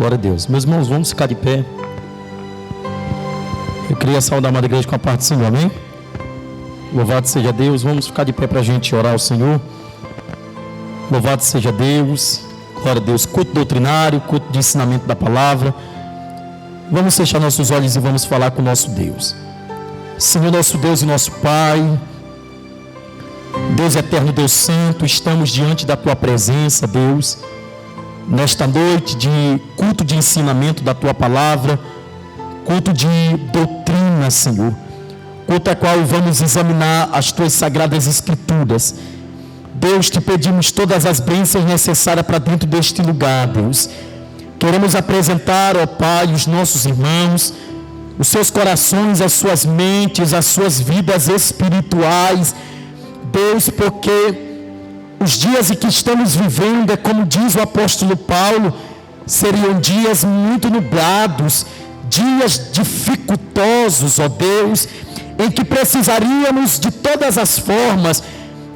Glória a Deus. Meus irmãos, vamos ficar de pé. Eu queria saudar a amada igreja com a parte do Senhor, amém? Louvado seja Deus. Vamos ficar de pé para a gente orar ao Senhor. Louvado seja Deus. Glória a Deus. Culto doutrinário, culto de ensinamento da palavra. Vamos fechar nossos olhos e vamos falar com o nosso Deus. Senhor, nosso Deus e nosso Pai, Deus eterno, Deus santo, estamos diante da Tua presença, Deus, nesta noite de culto de ensinamento da Tua palavra, culto de doutrina, Senhor, culto a qual vamos examinar as Tuas sagradas Escrituras. Deus, te pedimos todas as bênçãos necessárias para dentro deste lugar, Deus. Queremos apresentar, ó Pai, os nossos irmãos, os seus corações, as suas mentes, as suas vidas espirituais, Deus, porque os dias em que estamos vivendo, é como diz o apóstolo Paulo, seriam dias muito nublados, dias dificultosos, ó Deus, em que precisaríamos de todas as formas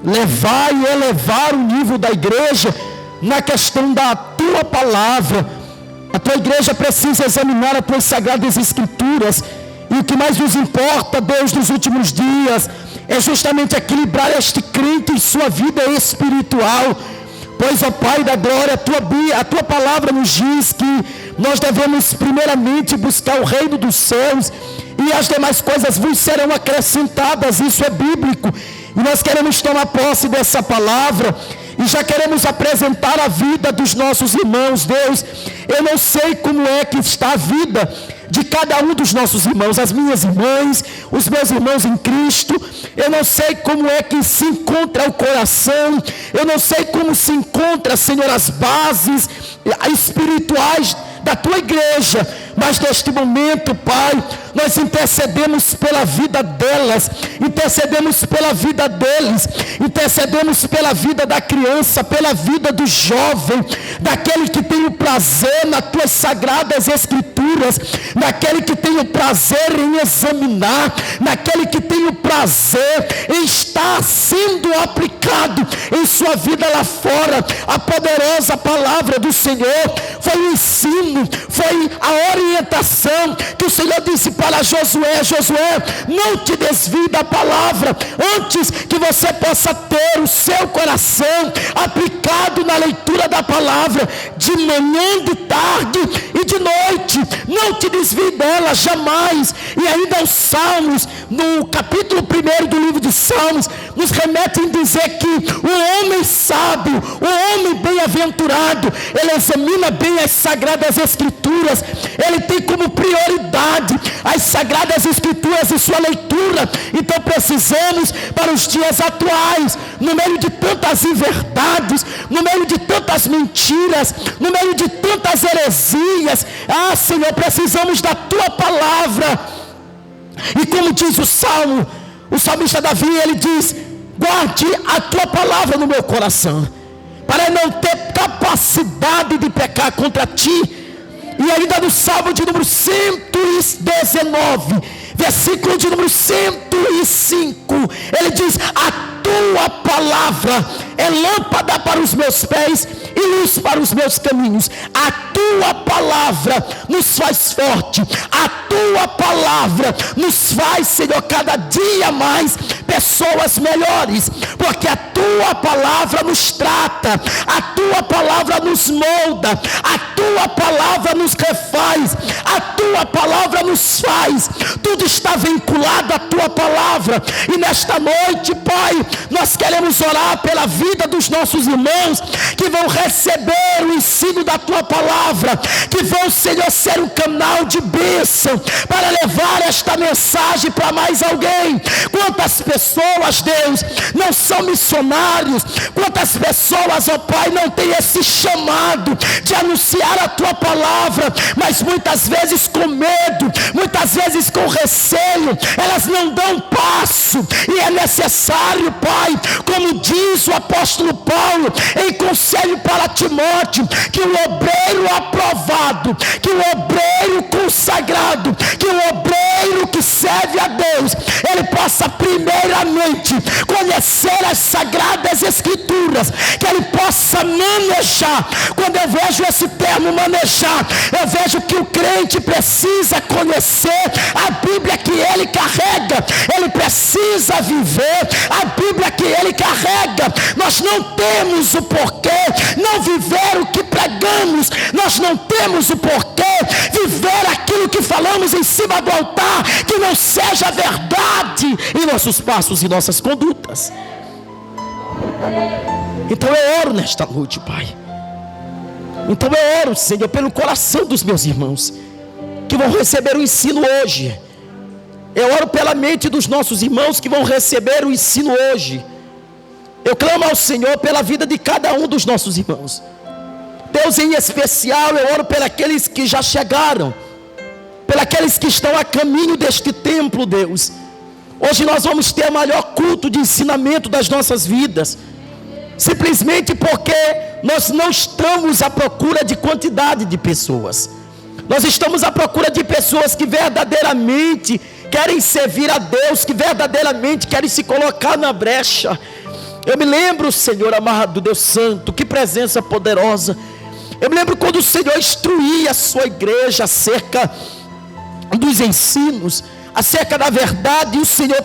levar e elevar o nível da igreja na questão da Tua palavra. A Tua igreja precisa examinar as Tuas sagradas Escrituras, e o que mais nos importa, Deus, nos últimos dias, é justamente equilibrar este crente em sua vida espiritual. Pois, ó Pai da glória, a Tua palavra nos diz que nós devemos primeiramente buscar o reino dos céus, e as demais coisas vos serão acrescentadas. Isso é bíblico, e nós queremos tomar posse dessa palavra, e já queremos apresentar a vida dos nossos irmãos. Deus, eu não sei como é que está a vida de cada um dos nossos irmãos, as minhas irmãs, os meus irmãos em Cristo. Eu não sei como é que se encontra o coração, eu não sei como se encontra, Senhor, as bases espirituais da Tua igreja, mas neste momento, Pai, nós intercedemos pela vida delas, intercedemos pela vida deles, intercedemos pela vida da criança, pela vida do jovem, daquele que tem o prazer nas Tuas sagradas Escrituras, naquele que tem o prazer em examinar, naquele que tem o prazer em estar sendo aplicado em sua vida lá fora. A poderosa palavra do Senhor foi o ensino, foi a orientação que o Senhor disse para Josué: Josué, não te desvie da palavra, antes que você possa ter o seu coração aplicado na leitura da palavra, de manhã, de tarde e de noite, não te desvie dela jamais. E ainda os Salmos, no capítulo 1 do livro de Salmos, nos remetem a dizer que o homem sábio, o homem bem-aventurado, ele examina bem as sagradas Escrituras, ele tem como prioridade as sagradas Escrituras e sua leitura. Então precisamos, para os dias atuais, no meio de tantas inverdades, no meio de tantas mentiras, no meio de tantas heresias, Senhor, precisamos da Tua palavra. E como diz o Salmo, o salmista Davi, ele diz: guarde a Tua palavra no meu coração, para não ter capacidade de pecar contra Ti. E ainda no Salmo de número 119, versículo de número 105, ele diz: a Tua palavra é lâmpada para os meus pés e luz para os meus caminhos. A Tua palavra nos faz forte, a Tua palavra nos faz, Senhor, cada dia mais pessoas melhores, porque a Tua palavra nos trata, a Tua palavra nos molda, a Tua palavra nos refaz, a Tua palavra nos faz. Tudo está vinculado à Tua palavra. E nesta noite, Pai, nós queremos orar pela vida dos nossos irmãos que vão receber o ensino da Tua palavra, que vão, Senhor, ser um canal de bênção para levar esta mensagem para mais alguém. Quantas pessoas, Deus, não são missionários, quantas pessoas, ó Pai, não têm esse chamado de anunciar a Tua palavra, mas muitas vezes com medo, muitas vezes com receio, elas não dão passo. E é necessário, Pai, como diz o apóstolo Paulo em conselho para Timóteo, que o obreiro aprovado, que o obreiro consagrado, que o obreiro que serve a Deus, ele possa primeiramente conhecer as sagradas Sagradas Escrituras, que ele possa manejar. Quando eu vejo esse termo manejar, eu vejo que o crente precisa conhecer a Bíblia que ele carrega, ele precisa viver a Bíblia que ele carrega. Nós não temos o porquê não viver o que pregamos, nós não temos o porquê viver aquilo que falamos em cima do altar, que não seja verdade em nossos passos e nossas condutas. Então eu oro nesta noite, Pai. Então eu oro, Senhor, pelo coração dos meus irmãos que vão receber o ensino hoje. Eu oro pela mente dos nossos irmãos que vão receber o ensino hoje. Eu clamo ao Senhor pela vida de cada um dos nossos irmãos. Deus, em especial, eu oro pelos que já chegaram, pelos que estão a caminho deste templo, Deus. Hoje nós vamos ter o maior culto de ensinamento das nossas vidas, simplesmente porque nós não estamos à procura de quantidade de pessoas. Nós estamos à procura de pessoas que verdadeiramente querem servir a Deus, que verdadeiramente querem se colocar na brecha. Eu me lembro, Senhor amado, Deus santo, que presença poderosa. Eu me lembro quando o Senhor instruía a sua igreja acerca dos ensinos, acerca da verdade, e o Senhor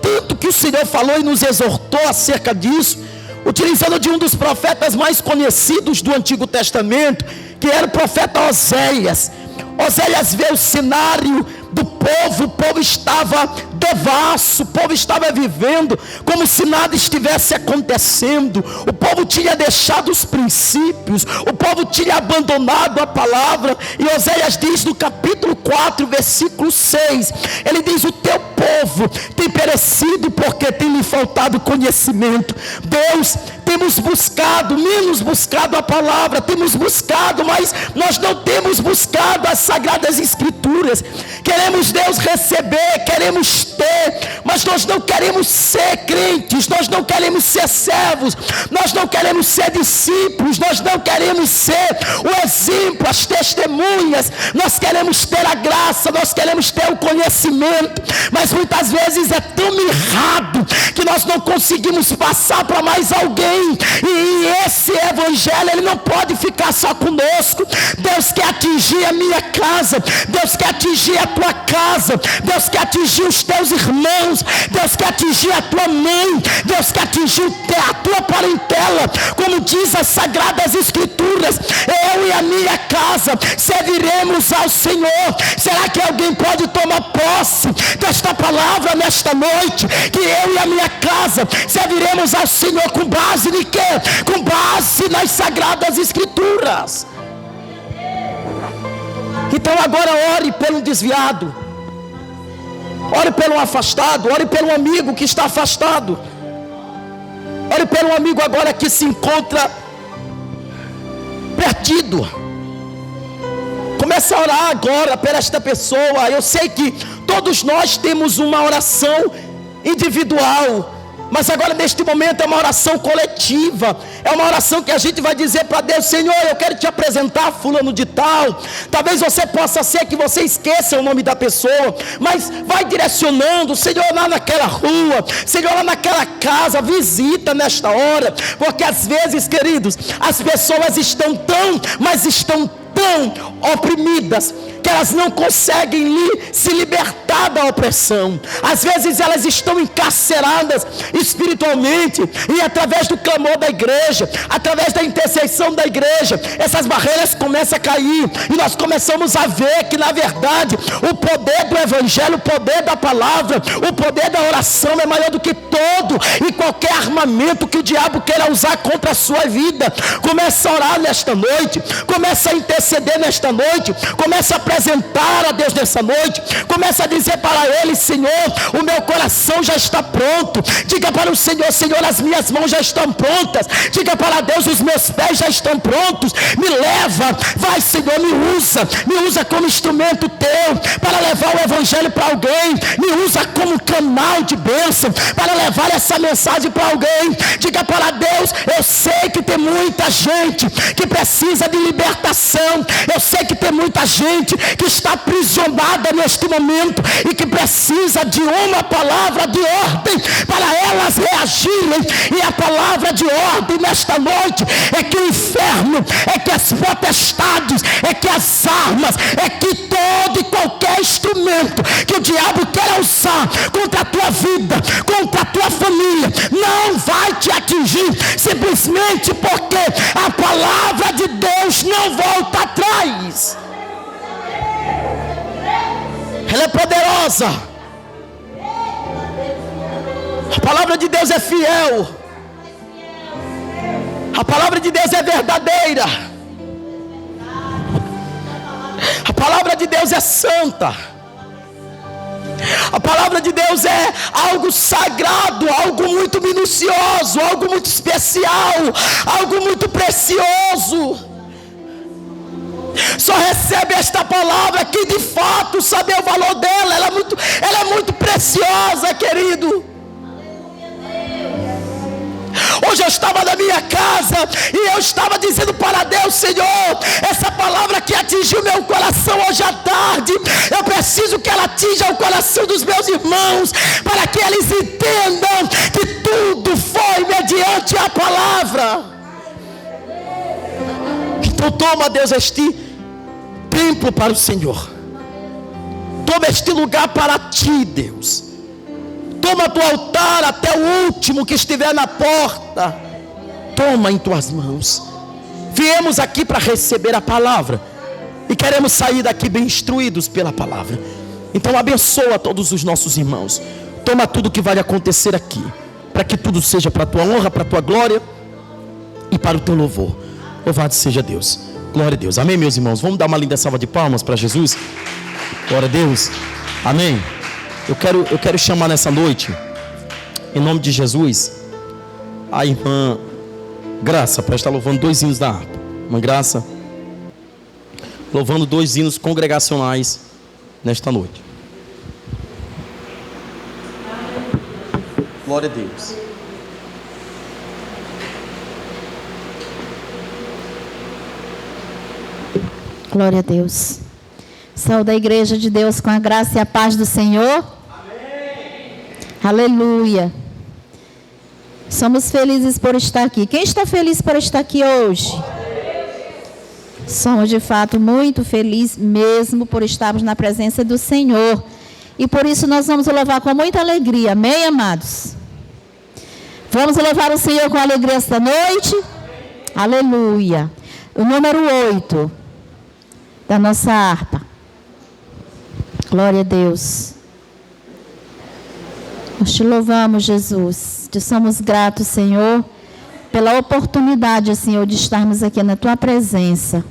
tanto que o Senhor falou e nos exortou acerca disso, utilizando de um dos profetas mais conhecidos do Antigo Testamento, que era o profeta Oséias. Oséias vê o cenário do povo, o povo estava devasso, o povo estava vivendo como se nada estivesse acontecendo, o povo tinha deixado os princípios, o povo tinha abandonado a palavra, e Oséias diz no capítulo 4, versículo 6, ele diz: o teu povo tem perecido porque tem lhe faltado conhecimento. Deus, temos buscado, menos buscado a palavra, temos buscado, mas nós não temos buscado as Sagradas Escrituras. Queremos, Deus, receber, queremos ter, mas nós não queremos ser crentes, nós não queremos ser servos, nós não queremos ser discípulos, nós não queremos ser o exemplo, as testemunhas, nós queremos ter a graça, nós queremos ter o conhecimento, mas muitas vezes é tão mirrado que nós não conseguimos passar para mais alguém. E esse evangelho, ele não pode ficar só conosco. Deus quer atingir a minha casa, Deus quer atingir a tua casa, Deus quer atingir os teus irmãos, Deus quer atingir a tua mãe, Deus quer atingir a tua parentela. Como diz as Sagradas Escrituras, eu e a minha casa serviremos ao Senhor. Será que alguém pode tomar posse desta palavra nesta noite? Que eu e a minha casa serviremos ao Senhor com base em quê? Com base nas Sagradas Escrituras. Então agora ore pelo desviado, ore pelo afastado, ore pelo amigo que está afastado, ore pelo amigo agora que se encontra perdido. Comece a orar agora por esta pessoa. Eu sei que todos nós temos uma oração individual, mas agora neste momento é uma oração coletiva, é uma oração que a gente vai dizer para Deus: Senhor, eu quero te apresentar fulano de tal. Talvez você possa ser que você esqueça o nome da pessoa, mas vai direcionando: Senhor, lá naquela rua, Senhor, lá naquela casa, visita nesta hora, porque às vezes, queridos, as pessoas estão tão oprimidas que elas não conseguem se libertar da opressão. Às vezes elas estão encarceradas espiritualmente, e através do clamor da igreja, através da intercessão da igreja, essas barreiras começam a cair, e nós começamos a ver que na verdade o poder do evangelho, o poder da palavra, o poder da oração é maior do que todo e qualquer armamento que o diabo queira usar contra a sua vida. Começa a orar nesta noite, começa a interceder nesta noite, começa a apresentar a Deus nessa noite, começa a dizer para Ele: Senhor, o meu coração já está pronto. Diga para o Senhor: Senhor, as minhas mãos já estão prontas. Diga para Deus: os meus pés já estão prontos. Me leva, vai Senhor, me usa como instrumento teu, para levar o evangelho para alguém, me usa como canal de bênção para levar essa mensagem para alguém. Diga para Deus: eu sei que tem muita gente que precisa de libertação, eu sei que tem muita gente que está aprisionada neste momento e que precisa de uma palavra de ordem para elas reagirem. E a palavra de ordem nesta noite é que o inferno, é que as potestades, é que as armas, é que todo e qualquer instrumento que o diabo quer usar contra a tua vida, contra a tua família, não vai te atingir, simplesmente porque a palavra de Deus não volta atrás. Ela é poderosa. A palavra de Deus é fiel. A palavra de Deus é verdadeira. A palavra de Deus é santa. A palavra de Deus é algo sagrado, algo muito minucioso, algo muito especial, algo muito precioso. Só recebe esta palavra que de fato sabe o valor dela. Ela é muito preciosa, querido. Hoje eu estava na minha casa e eu estava dizendo para Deus: Senhor, essa palavra que atingiu meu coração hoje à tarde, eu preciso que ela atinja o coração dos meus irmãos, para que eles entendam que tudo foi mediante a palavra. Então toma, Deus, este templo para o Senhor. Toma este lugar para ti, Deus. Toma do altar até o último que estiver na porta. Toma em tuas mãos. Viemos aqui para receber a palavra e queremos sair daqui bem instruídos pela palavra. Então abençoa todos os nossos irmãos. Toma tudo que vai acontecer aqui, para que tudo seja para a tua honra, para a tua glória e para o teu louvor. Louvado seja Deus. Glória a Deus. Amém, meus irmãos? Vamos dar uma linda salva de palmas para Jesus. Glória a Deus. Amém. Eu quero chamar nessa noite, em nome de Jesus, a irmã Graça, para estar louvando 2 hinos da harpa. Irmã Graça, louvando 2 hinos congregacionais nesta noite. Glória a Deus. Glória a Deus. Saúde a igreja de Deus com a graça e a paz do Senhor. Amém. Aleluia. Somos felizes por estar aqui. Quem está feliz por estar aqui hoje? Somos de fato muito felizes mesmo por estarmos na presença do Senhor. E por isso nós vamos louvar com muita alegria. Amém, amados? Vamos louvar o Senhor com alegria esta noite? Aleluia. O número 8 da nossa harpa. Glória a Deus. Nós te louvamos, Jesus. Te somos gratos, Senhor, pela oportunidade, Senhor, de estarmos aqui na tua presença.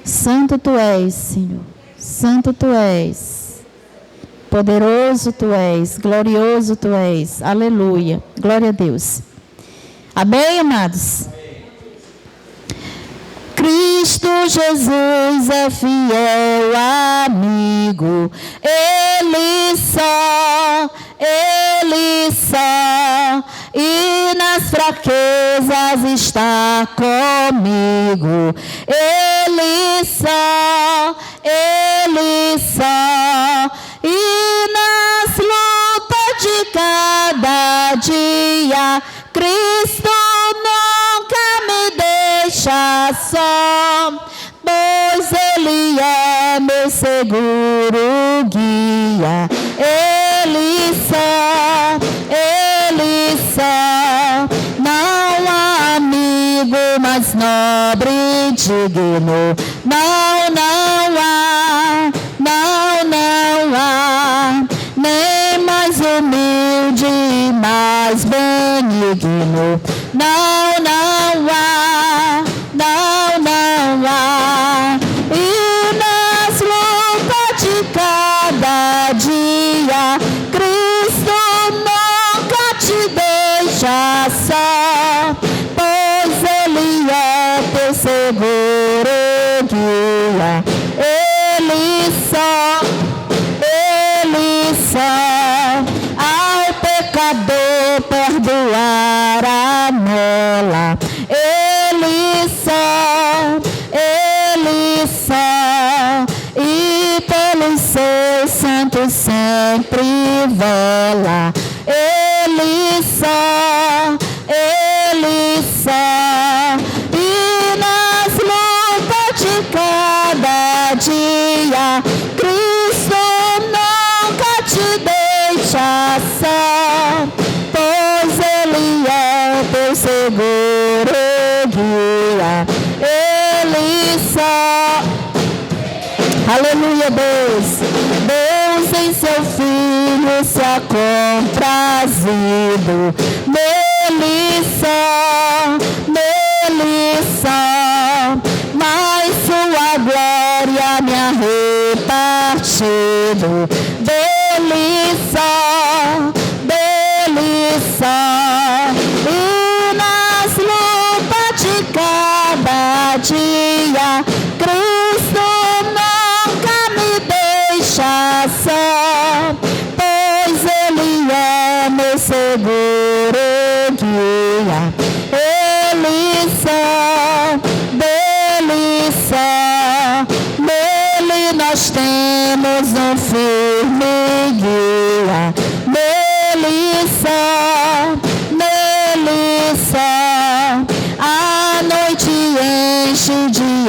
Santo tu és, Senhor. Santo tu és. Poderoso tu és. Glorioso tu és. Aleluia. Glória a Deus. Amém, amados? Cristo Jesus é fiel amigo, Ele só, e nas fraquezas está comigo, Ele só, e nas lutas de cada dia, Cristo nunca me deixa só, pois Ele é meu seguro guia. Ele só, não há amigo mais nobre e digno, não há, nem mais humilde e mais benigno, não há. E nas lutas de cada dia, Cristo nunca te deixa só, pois Ele é teu seguro guia. Ele Espírito sempre vela. Ele só, e nas lutas de cada dia, Cristo nunca te deixa só, pois Ele é teu seguro guia. Ele só, aleluia, Deus em seu Filho se ha comprazido, nele só, mas sua glória me ha repartido, dele só, e nas lutas de cada dia, Cristo nunca me deixa só, pois Ele é meu seguro guia. Ele só, dele só, nele nós temos um firme guia. Nele só, a noite enche de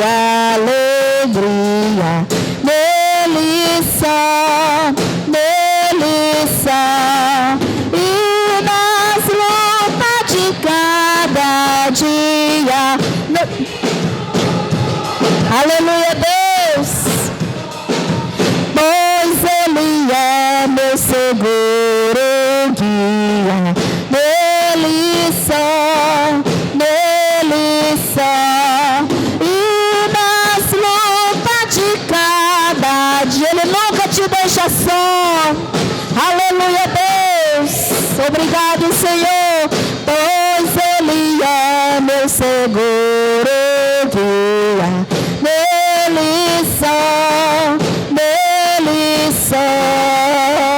alegria. Nele só, e nas lutas de cada dia. Aleluia, Deus, pois Ele é meu seguro guia. Nele só, e nas lutas de cada dia, Ele nunca te deixa só. Aleluia, Deus, obrigado, Senhor, pois Ele é meu seguro guia. Nele só,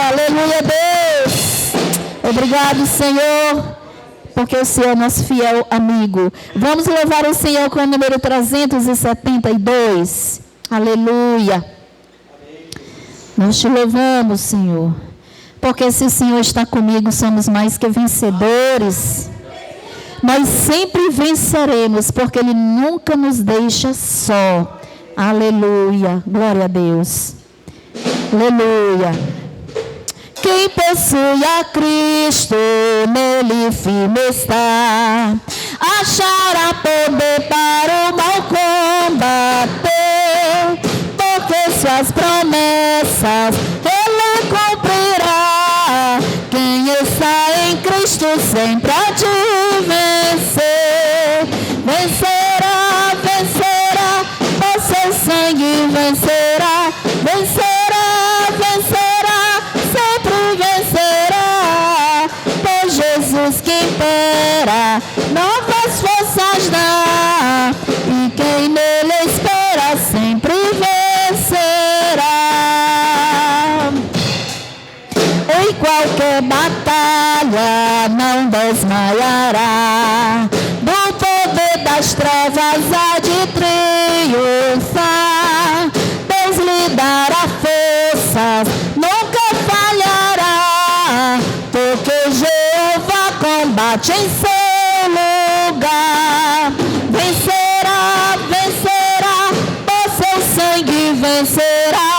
aleluia, Deus, obrigado, Senhor, porque o Senhor é nosso fiel amigo. Vamos louvar o Senhor com o número 372. Aleluia. Nós te louvamos, Senhor, porque se o Senhor está comigo, somos mais que vencedores. Nós sempre venceremos, porque Ele nunca nos deixa só. Aleluia. Glória a Deus. Aleluia. Quem possui a Cristo, nele firme está, achará poder para o mal combater, porque suas promessas Ele cumprirá. Quem está em Cristo sempre há de vencer. Vencerá, por seu sangue vencerá, sempre vencerá, pois Jesus que impera, novas forças dá, e quem nele espera sempre vencerá. Em qualquer batalha não desmaiará, do poder das trevas há de triunfar. Deus lhe dará forças, nunca falhará, porque Jeová combate em seu lugar. Vencerá, por seu sangue vencerá,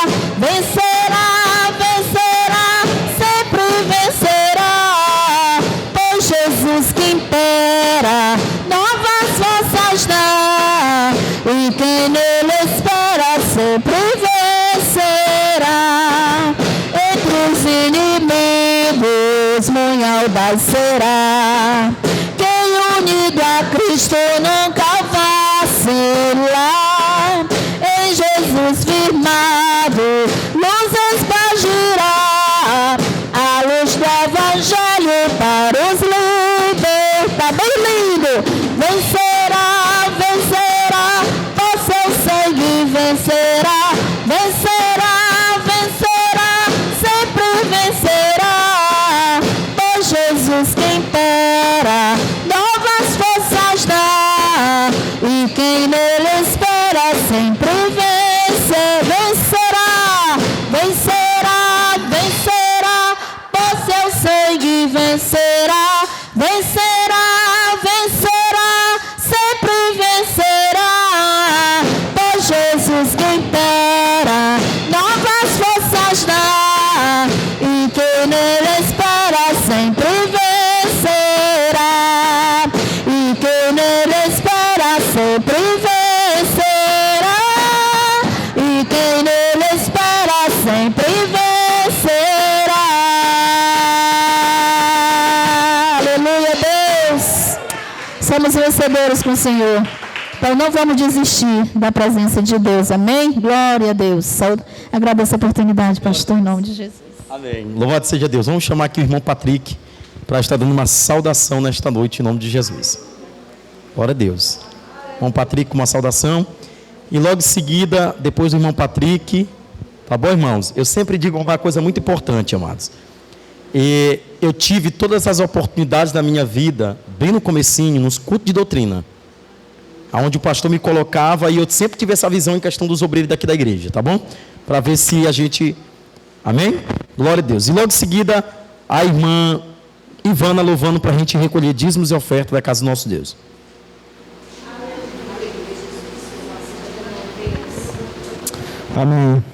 sempre vencerá, pois Jesus que impera, novas forças dá, e quem nele espera sempre vencerá. Entre os inimigos muito audaz será, quem unido a Cristo nunca vacilar. Em Jesus firmado, luz espargirá, a luz do Evangelho para os libertar. Bem lindo! Vencerá, por seu sangue vencerá, sempre vencerá, pois Jesus que impera, novas forças dá, somos vencedores com o Senhor. Então não vamos desistir da presença de Deus. Amém? Glória a Deus. Saúde. Agradeço a oportunidade, pastor, em nome de Jesus. Amém. Louvado seja Deus. Vamos chamar aqui o irmão Patrick para estar dando uma saudação nesta noite em nome de Jesus. Glória a Deus. Irmão Patrick com uma saudação. E logo em seguida, depois do irmão Patrick, tá bom, irmãos? Eu sempre digo uma coisa muito importante, amados. E eu tive todas as oportunidades da minha vida, bem no comecinho, nos cultos de doutrina, onde o pastor me colocava, e eu sempre tive essa visão em questão dos obreiros daqui da igreja, tá bom? Para ver se a gente... Amém? Glória a Deus. E logo em seguida, a irmã Ivana louvando para a gente recolher dízimos e ofertas da casa do nosso Deus. Amém.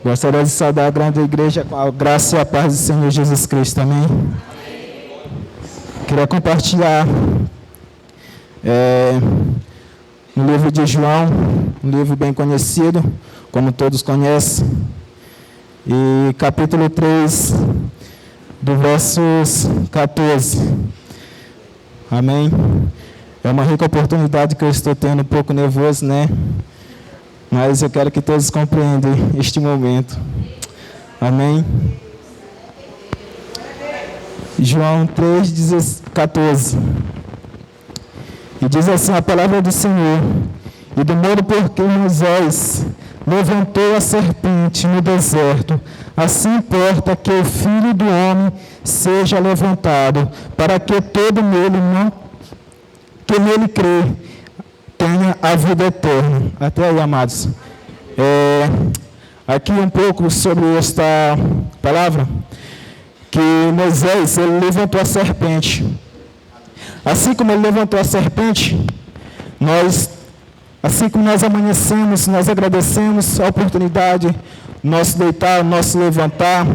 Gostaria de saudar a grande igreja com a graça e a paz do Senhor Jesus Cristo. Amém. Queria compartilhar no livro de João, um livro bem conhecido, como todos conhecem, e capítulo 3, do versos 14. Amém. É uma rica oportunidade que eu estou tendo, um pouco nervoso, né? Mas eu quero que todos compreendam este momento. Amém. João 3, 14. E diz assim a palavra do Senhor: e do modo por que Moisés levantou a serpente no deserto, assim importa que o Filho do Homem seja levantado, para que todo que nele crê tenha a vida eterna. Até aí, amados. Aqui um pouco sobre esta palavra, que Moisés, ele levantou a serpente. Assim como ele levantou a serpente, assim como nós amanhecemos, nós agradecemos a oportunidade, nosso deitar, nosso levantar,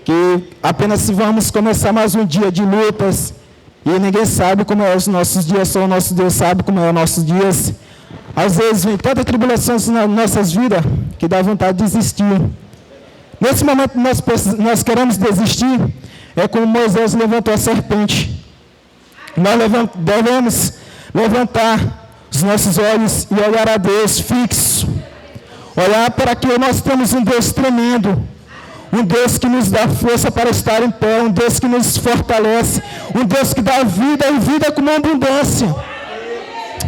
que apenas vamos começar mais um dia de lutas, e ninguém sabe como é os nossos dias, só o nosso Deus sabe como é os nossos dias. Às vezes vem tanta tribulação nas nossas vidas que dá vontade de desistir. Nesse momento nós queremos desistir, é como Moisés levantou a serpente. Nós devemos levantar os nossos olhos e olhar a Deus fixo. Olhar para que nós temos um Deus tremendo. Um Deus que nos dá força para estar em pé, um Deus que nos fortalece, um Deus que dá vida e vida com abundância.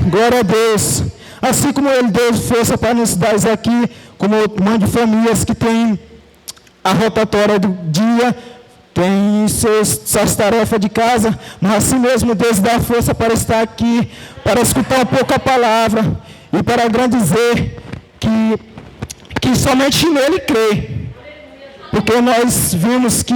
Glória a Deus. Assim como Ele deu força para nos dar isso aqui, como mãe de famílias que tem a rotatória do dia, tem suas tarefas de casa, mas assim mesmo Deus dá força para estar aqui, para escutar um pouco a palavra e para dizer que somente nele crê. Porque nós vimos que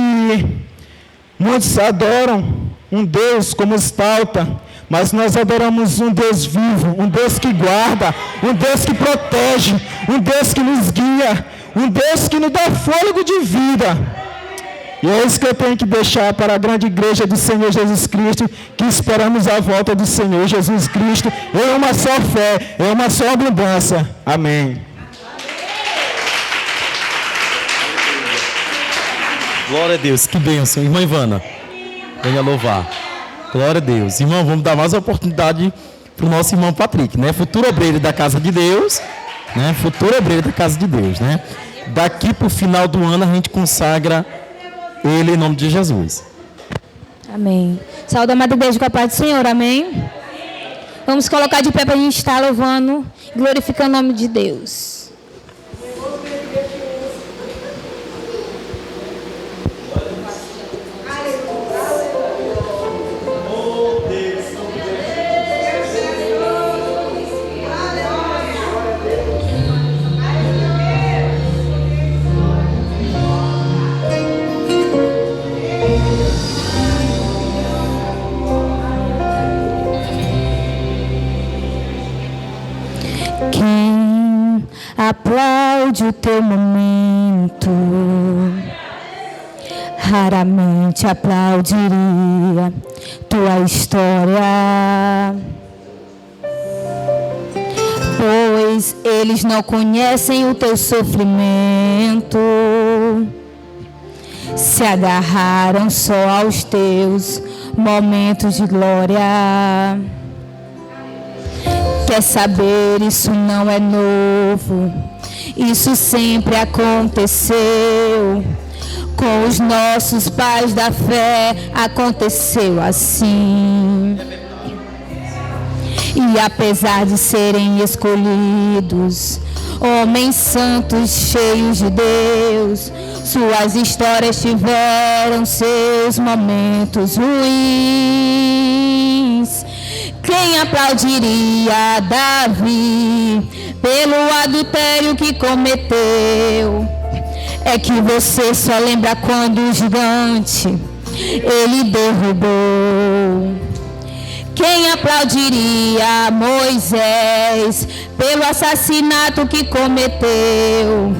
muitos adoram um Deus como exalta, mas nós adoramos um Deus vivo, um Deus que guarda, um Deus que protege, um Deus que nos guia, um Deus que nos dá fôlego de vida. E é isso que eu tenho que deixar para a grande igreja do Senhor Jesus Cristo, que esperamos a volta do Senhor Jesus Cristo em uma só fé, em uma só abundância. Amém. Glória a Deus, que bênção. Irmã Ivana, venha louvar. Glória a Deus. Irmão, vamos dar mais oportunidade para o nosso irmão Patrick, né? Futuro obreiro da casa de Deus, né? Futuro obreiro da casa de Deus, né? Daqui para o final do ano a gente consagra ele em nome de Jesus. Amém. Saúde, amada igreja, com a paz do Senhor, amém? Vamos colocar de pé para a gente estar louvando, glorificando o nome de Deus. Aplaude o teu momento, raramente aplaudiria tua história, pois eles não conhecem o teu sofrimento. se agarraram só aos teus momentos de glória. Quer saber, isso não é novo, isso sempre aconteceu. Com os nossos pais da fé aconteceu assim. E apesar de serem escolhidos, homens santos cheios de Deus, suas histórias tiveram seus momentos ruins. Quem aplaudiria Davi pelo adultério que cometeu? É que você só lembra quando o gigante ele derrubou. Quem aplaudiria Moisés pelo assassinato que cometeu?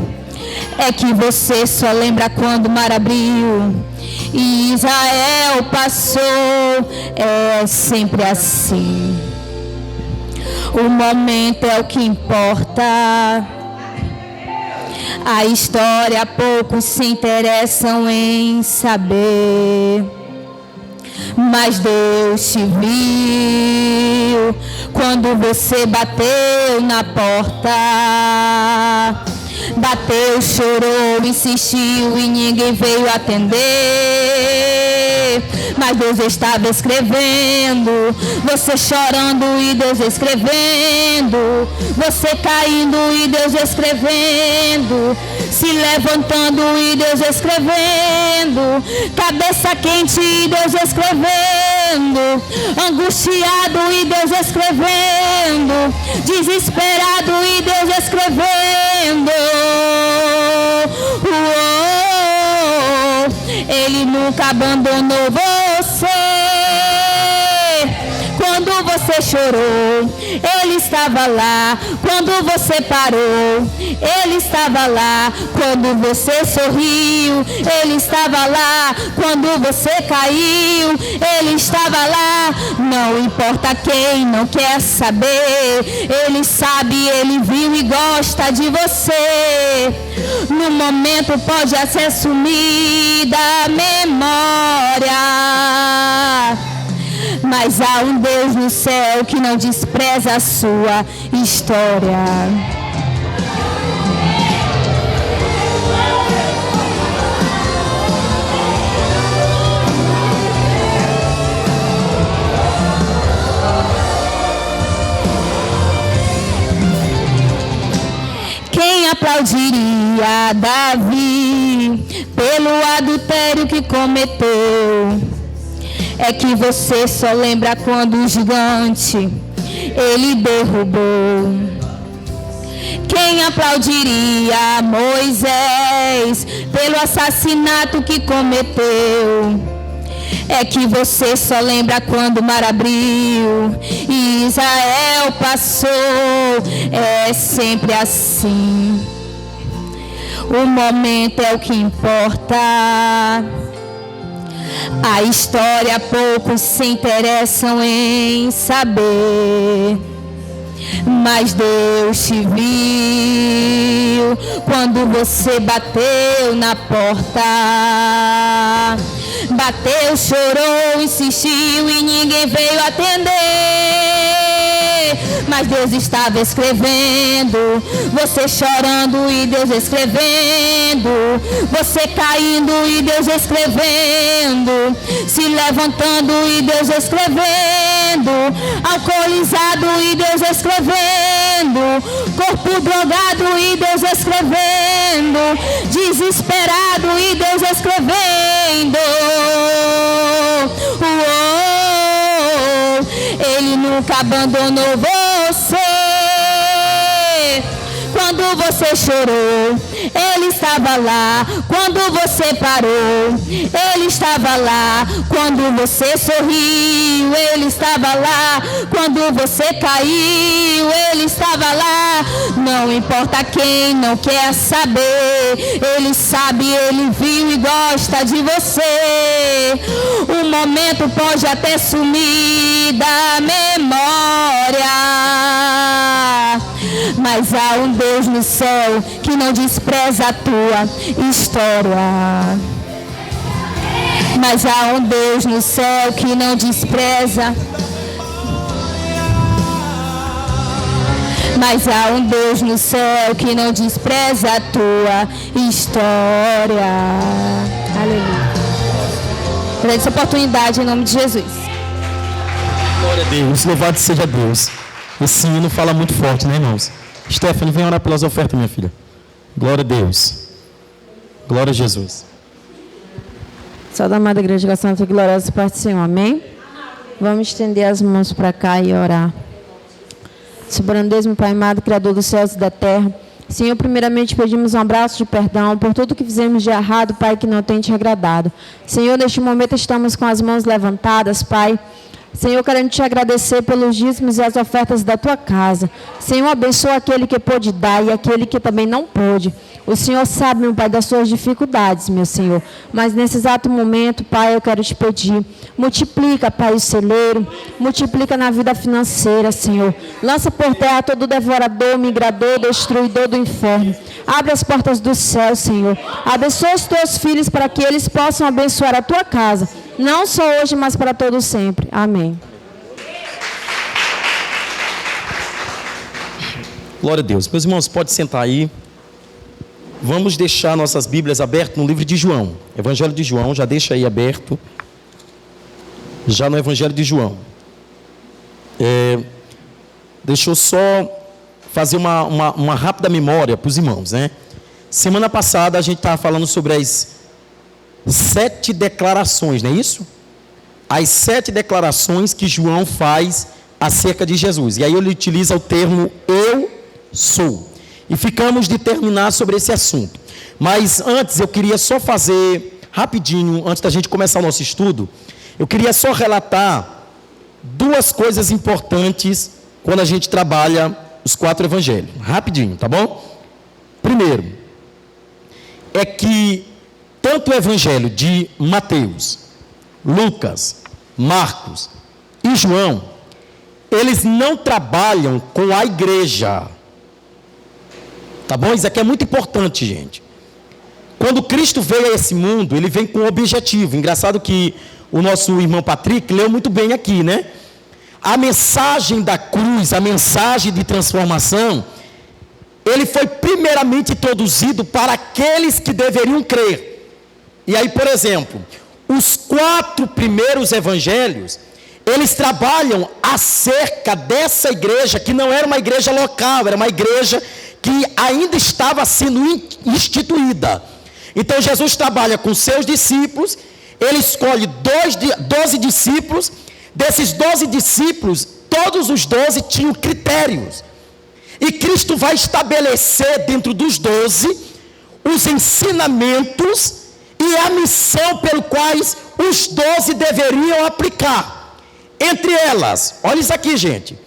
É que você só lembra quando o mar abriu e Israel passou. É sempre assim. O momento é o que importa. A história poucos se interessam em saber. Mas Deus te viu quando você bateu na porta. Bateu, chorou, insistiu e ninguém veio atender. Mas Deus estava escrevendo, você chorando e Deus escrevendo, você caindo e Deus escrevendo, se levantando e Deus escrevendo, cabeça quente e Deus escrevendo, angustiado e Deus escrevendo, desesperado e Deus escrevendo. Ele nunca abandonou você. Quando você chorou, Ele estava lá. Quando você parou, Ele estava lá. Quando você sorriu, Ele estava lá. Quando você caiu, Ele estava lá. Não importa quem não quer saber, Ele sabe, Ele viu e gosta de você. No momento pode até sumir da memória, mas há um Deus no céu que não despreza a sua história. Quem aplaudiria Davi pelo adultério que cometeu? É que você só lembra quando o gigante ele derrubou. Quem aplaudiria Moisés pelo assassinato que cometeu? É que você só lembra quando o mar abriu e Israel passou. É sempre assim. O momento é o que importa. A história poucos se interessam em saber, mas Deus te viu quando você bateu na porta. Bateu, chorou, insistiu e ninguém veio atender. Mas Deus estava escrevendo, você chorando e Deus escrevendo, você caindo e Deus escrevendo, se levantando e Deus escrevendo, alcoolizado e Deus escrevendo, corpo drogado e Deus escrevendo, desesperado e Deus escrevendo. Ele nunca abandonou você. Quando você chorou, Ele estava lá. Quando você parou, Ele estava lá. Quando você sorriu, Ele estava lá. Quando você caiu, Ele estava lá. Não importa quem não quer saber, Ele sabe, Ele viu e gosta de você. O momento pode até sumir da memória, mas há um Deus no céu que não despreza a tua história. Mas há um Deus no céu que não despreza. Mas há um Deus no céu que não despreza a tua história. Aleluia. Por essa oportunidade, em nome de Jesus. Glória a Deus, louvado seja Deus. Esse hino fala muito forte, né, irmãos? Stephanie, vem orar pelas ofertas, minha filha. Glória a Deus. Glória a Jesus. Saúde, amada igreja, com a santa e gloriosa parte do Senhor, amém? Vamos estender as mãos para cá e orar. Soberano Deus, meu Pai amado, Criador dos céus e da terra, Senhor, primeiramente pedimos um abraço de perdão por tudo que fizemos de errado, Pai, que não tem te agradado. Senhor, neste momento estamos com as mãos levantadas, Pai. Senhor, querendo te agradecer pelos dízimos e as ofertas da tua casa. Senhor, abençoa aquele que pôde dar e aquele que também não pôde. O Senhor sabe, meu Pai, das suas dificuldades, meu Senhor. Mas nesse exato momento, Pai, eu quero te pedir, multiplica, Pai, o celeiro, multiplica na vida financeira, Senhor. Lança por terra todo devorador, migrador, destruidor do inferno. Abre as portas do céu, Senhor. Abençoa os teus filhos para que eles possam abençoar a tua casa. Não só hoje, mas para todo sempre. Amém. Glória a Deus. Meus irmãos, pode sentar aí. Vamos deixar nossas Bíblias abertas no livro de João. Evangelho de João, já deixa aí aberto. Já no Evangelho de João. Deixa eu só fazer uma rápida memória para os irmãos, né? Semana passada a gente estava falando sobre as 7 declarações, não é isso? As 7 declarações que João faz acerca de Jesus. E aí ele utiliza o termo eu sou. E ficamos de terminar sobre esse assunto. Mas antes eu queria só fazer rapidinho, antes da gente começar o nosso estudo, eu queria só relatar 2 coisas importantes quando a gente trabalha os 4 evangelhos. Rapidinho, tá bom? Primeiro, é que tanto o evangelho de Mateus, Lucas, Marcos e João, eles não trabalham com a igreja. Tá bom? Isso aqui é muito importante, gente. Quando Cristo veio a esse mundo, ele vem com um objetivo. Engraçado que o nosso irmão Patrick leu muito bem aqui, né? A mensagem da cruz, a mensagem de transformação, ele foi primeiramente introduzido para aqueles que deveriam crer. E aí, por exemplo, os 4 primeiros evangelhos, eles trabalham acerca dessa igreja, que não era uma igreja local, era uma igreja que ainda estava sendo instituída. Então Jesus trabalha com seus discípulos, ele escolhe 12 discípulos, desses 12 discípulos, todos os 12 tinham critérios, e Cristo vai estabelecer dentro dos 12, os ensinamentos e a missão pelo quais os 12 deveriam aplicar. Entre elas, olha isso aqui, gente,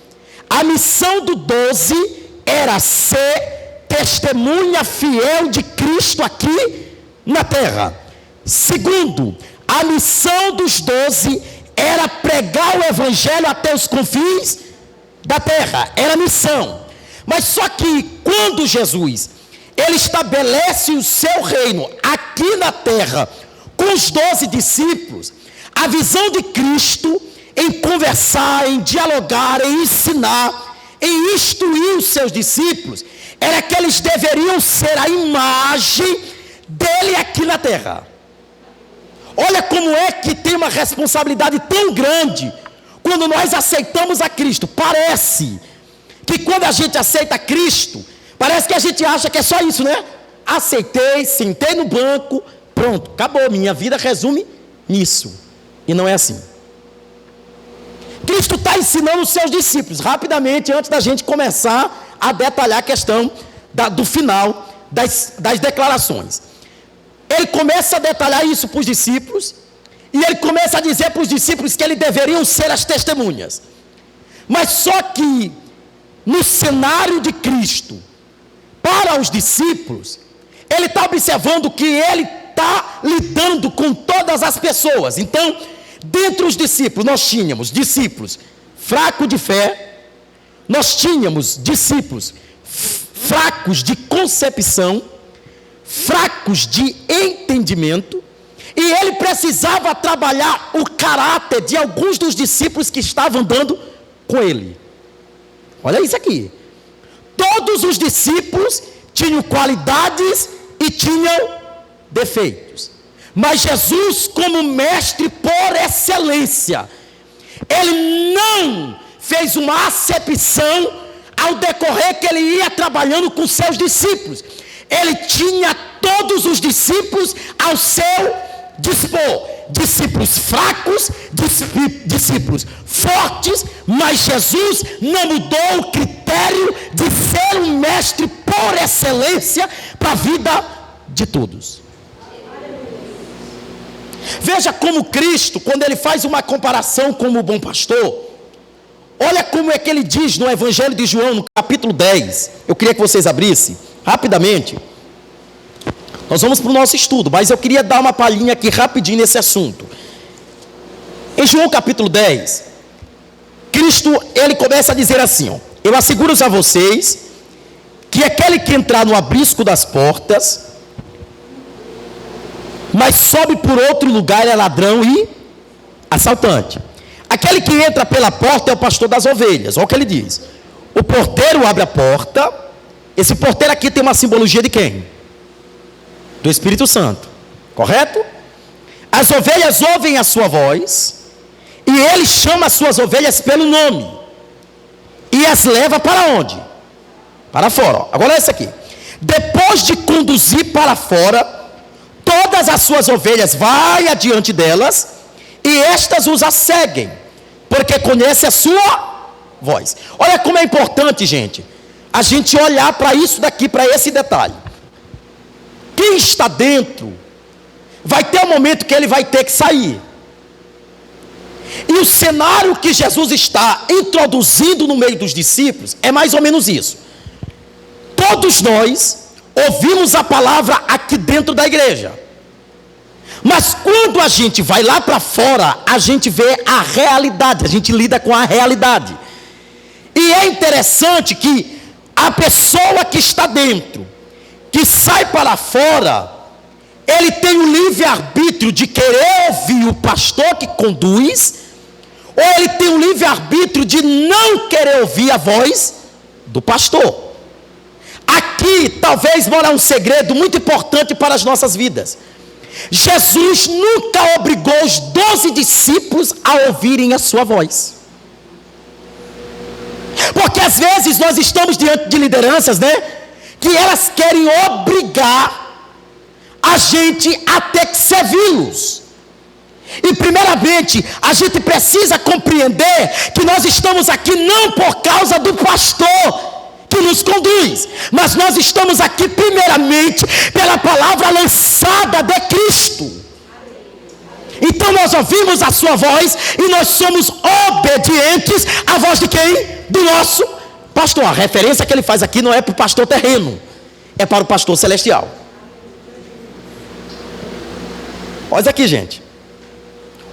a missão do 12 era ser testemunha fiel de Cristo aqui na terra. Segundo, a missão dos 12 era pregar o evangelho até os confins da terra, era a missão. Mas só que quando Jesus, ele estabelece o seu reino aqui na terra, com os 12 discípulos, a visão de Cristo em conversar, em dialogar, em ensinar, em instruir os seus discípulos, era que eles deveriam ser a imagem dele aqui na terra. Olha como é que tem uma responsabilidade tão grande quando nós aceitamos a Cristo. Parece que quando a gente aceita Cristo, parece que a gente acha que é só isso, né? Aceitei, sentei no banco, pronto, acabou, minha vida resume nisso. E não é assim. Cristo está ensinando os seus discípulos, rapidamente, antes da gente começar a detalhar a questão do final das declarações. Ele começa a detalhar isso para os discípulos, e ele começa a dizer para os discípulos que eles deveriam ser as testemunhas. Mas só que, no cenário de Cristo, para os discípulos, ele está observando que ele está lidando com todas as pessoas. Então, dentre os discípulos, nós tínhamos discípulos fracos de fé, nós tínhamos discípulos fracos de concepção, fracos de entendimento, E ele precisava trabalhar o caráter de alguns dos discípulos que estavam andando com ele. Olha isso aqui. Todos os discípulos tinham qualidades e tinham defeitos. Mas Jesus, como mestre por excelência, ele não fez uma acepção ao decorrer que ele ia trabalhando com seus discípulos. Ele tinha todos os discípulos ao seu dispor. Discípulos fracos, discípulos fortes, mas Jesus não mudou o critério de ser um mestre por excelência para a vida de todos. Veja como Cristo, quando ele faz uma comparação com o bom pastor, olha como é que ele diz no Evangelho de João, no capítulo 10. Eu queria que vocês abrissem rapidamente. Nós vamos para o nosso estudo, mas eu queria dar uma palhinha aqui rapidinho nesse assunto. Em João capítulo 10, Cristo, ele começa a dizer assim, ó: eu asseguro a vocês que aquele que entrar no abrisco das portas, mas sobe por outro lugar, é ladrão e assaltante. Aquele que entra pela porta é o pastor das ovelhas. Olha o que ele diz: o porteiro abre a porta. Esse porteiro aqui tem uma simbologia de quem? Do Espírito Santo, correto? As ovelhas ouvem a sua voz, e ele chama as suas ovelhas pelo nome, e as leva para onde? Para fora. Agora esse aqui: depois de conduzir para fora, todas as suas ovelhas vai adiante delas, e estas os seguem, porque conhece a sua voz. Olha como é importante, gente, a gente olhar para isso daqui, para esse detalhe. Quem está dentro, vai ter um momento que ele vai ter que sair. E o cenário que Jesus está introduzindo no meio dos discípulos é mais ou menos isso. Todos nós ouvimos a palavra aqui dentro da igreja, mas quando a gente vai lá para fora, a gente vê a realidade, a gente lida com a realidade. E é interessante que a pessoa que está dentro, que sai para fora, ele tem o livre-arbítrio de querer ouvir o pastor que conduz, ou ele tem o livre-arbítrio de não querer ouvir a voz do pastor. Aqui talvez mora um segredo muito importante para as nossas vidas. Jesus nunca obrigou os 12 discípulos a ouvirem a sua voz. Porque às vezes nós estamos diante de lideranças, que elas querem obrigar a gente a ter que servi-los. E primeiramente, a gente precisa compreender que nós estamos aqui não por causa do pastor que nos conduz, mas nós estamos aqui primeiramente pela palavra lançada de Cristo. Então nós ouvimos a sua voz e nós somos obedientes à voz de quem? Do nosso pastor. A referência que ele faz aqui não é para o pastor terreno, é para o pastor celestial. Olha aqui, gente.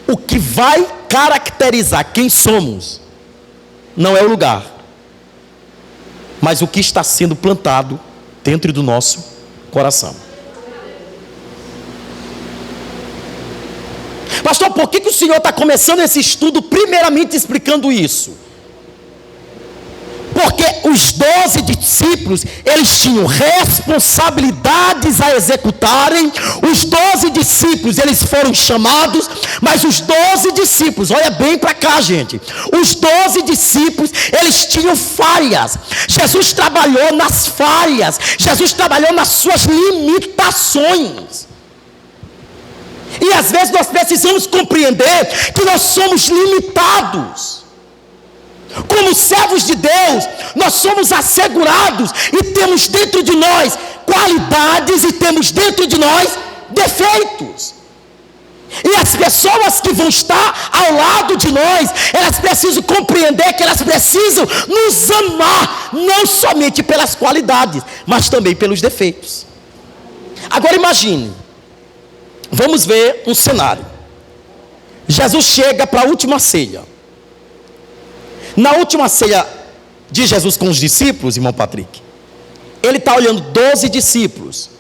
O que vai caracterizar quem somos não é o lugar, mas o que está sendo plantado dentro do nosso coração. Pastor, por que o senhor está começando esse estudo primeiramente explicando isso? Porque os 12 discípulos, eles tinham responsabilidades a executarem. Os 12 discípulos, eles foram chamados, mas os 12 discípulos, olha bem para cá, gente. Os 12 discípulos, eles tinham falhas. Jesus trabalhou nas falhas. Jesus trabalhou nas suas limitações. E às vezes nós precisamos compreender que nós somos limitados. Como servos de Deus, nós somos assegurados e temos dentro de nós qualidades e temos dentro de nós defeitos. E as pessoas que vão estar ao lado de nós, elas precisam compreender que elas precisam nos amar, não somente pelas qualidades, mas também pelos defeitos. Agora imagine, vamos ver um cenário. Jesus chega para a última ceia. Na última ceia de Jesus com os discípulos, irmão Patrick, ele está olhando 12 discípulos.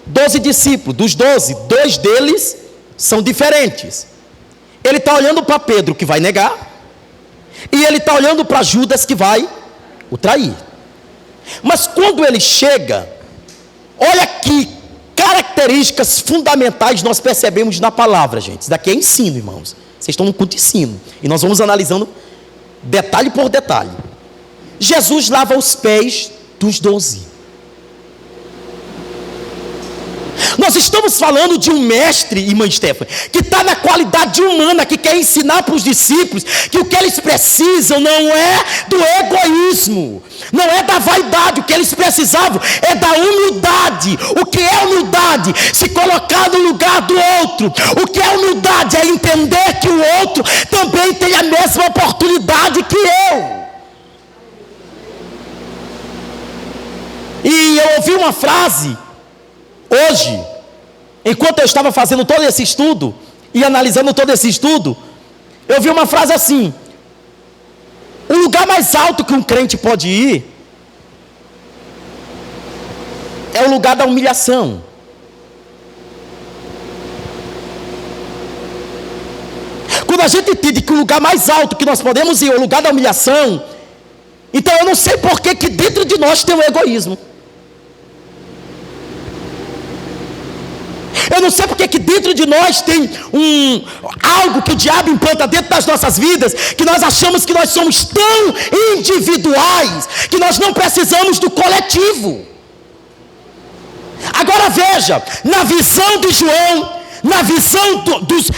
12 discípulos, dos 12, 2 deles são diferentes. Ele está olhando para Pedro, que vai negar, e ele está olhando para Judas, que vai o trair. Mas quando ele chega, olha que características fundamentais nós percebemos na palavra, gente. Isso daqui é ensino, irmãos. Vocês estão no culto de ensino. E nós vamos analisando detalhe por detalhe. Jesus lava os pés dos 12. Nós estamos falando de um mestre, irmã Stephanie, que está na qualidade humana, que quer ensinar para os discípulos que o que eles precisam não é do egoísmo, não é da vaidade. O que eles precisavam é da humildade. O que é humildade? Se colocar no lugar do outro. O que é humildade? É entender que o outro também tem a mesma oportunidade que eu. E eu ouvi uma frase hoje, enquanto eu estava fazendo todo esse estudo e analisando todo esse estudo, eu vi uma frase assim: o lugar mais alto que um crente pode ir é o lugar da humilhação. Quando a gente entende que o lugar mais alto que nós podemos ir é o lugar da humilhação, então eu não sei por que dentro de nós tem o egoísmo. Eu não sei porque que dentro de nós tem algo que o diabo implanta dentro das nossas vidas, que nós achamos que nós somos tão individuais, que nós não precisamos do coletivo. Agora veja, na visão de João, na visão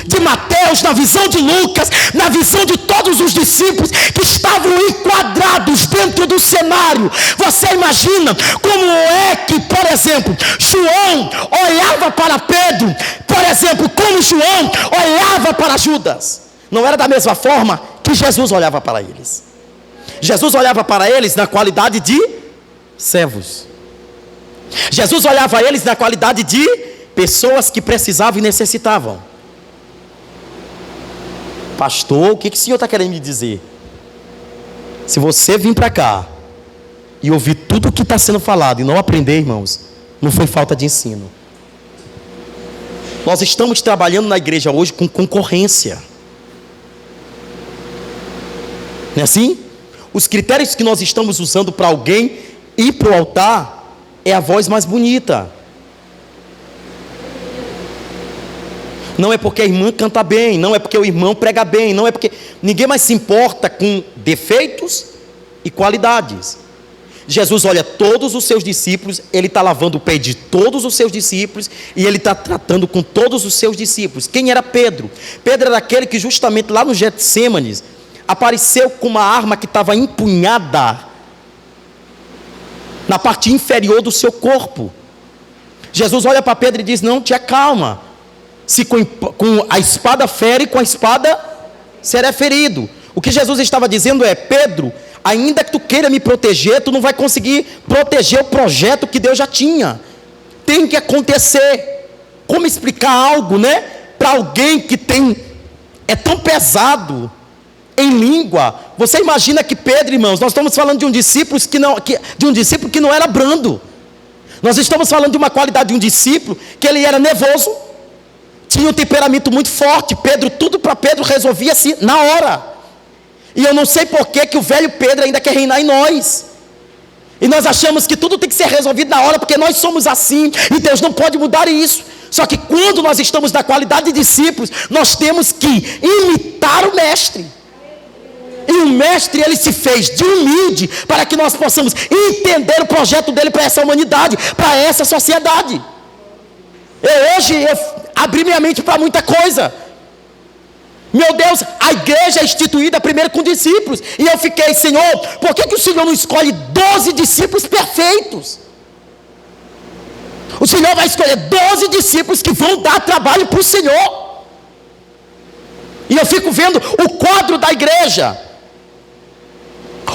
de Mateus, na visão de Lucas, na visão de todos os discípulos que estavam enquadrados dentro do cenário, você imagina como é que, por exemplo, João olhava para Pedro, por exemplo, como João olhava para Judas? Não era da mesma forma que Jesus olhava para eles. Jesus olhava para eles na qualidade de servos. Jesus olhava eles na qualidade de pessoas que precisavam e necessitavam. Pastor, o que o senhor está querendo me dizer? Se você vir para cá e ouvir tudo o que está sendo falado e não aprender, irmãos, não foi falta de ensino. Nós estamos trabalhando na igreja hoje com concorrência. Não é assim? Os critérios que nós estamos usando para alguém ir para o altar é a voz mais bonita. Não é porque a irmã canta bem, não é porque o irmão prega bem, não é porque... Ninguém mais se importa com defeitos e qualidades. Jesus olha todos os seus discípulos, ele está lavando o pé de todos os seus discípulos, e ele está tratando com todos os seus discípulos. Quem era Pedro? Pedro era aquele que justamente lá no Getsêmanes apareceu com uma arma que estava empunhada na parte inferior do seu corpo. Jesus olha para Pedro e diz: não te acalma. Se com a espada fere, com a espada será ferido. O que Jesus estava dizendo é: Pedro, ainda que tu queira me proteger, tu não vai conseguir proteger o projeto que Deus já tinha. Tem que acontecer. Como explicar algo, né, para alguém que é tão pesado em língua? Você imagina que Pedro, irmãos, nós estamos falando de um discípulo que não era brando. Nós estamos falando de uma qualidade de um discípulo que ele era nervoso, tinha um temperamento muito forte. Pedro, tudo para Pedro resolvia-se na hora. E eu não sei por que o velho Pedro ainda quer reinar em nós. E nós achamos que tudo tem que ser resolvido na hora, porque nós somos assim, e Deus não pode mudar isso. Só que quando nós estamos na qualidade de discípulos, nós temos que imitar o mestre. E o mestre, ele se fez de humilde, para que nós possamos entender o projeto dele para essa humanidade, para essa sociedade. Hoje eu abri minha mente para muita coisa. Meu Deus, a igreja é instituída primeiro com discípulos. E eu fiquei: Senhor, por que o Senhor não escolhe 12 discípulos perfeitos? O Senhor vai escolher 12 discípulos que vão dar trabalho para o Senhor. E eu fico vendo o quadro da igreja,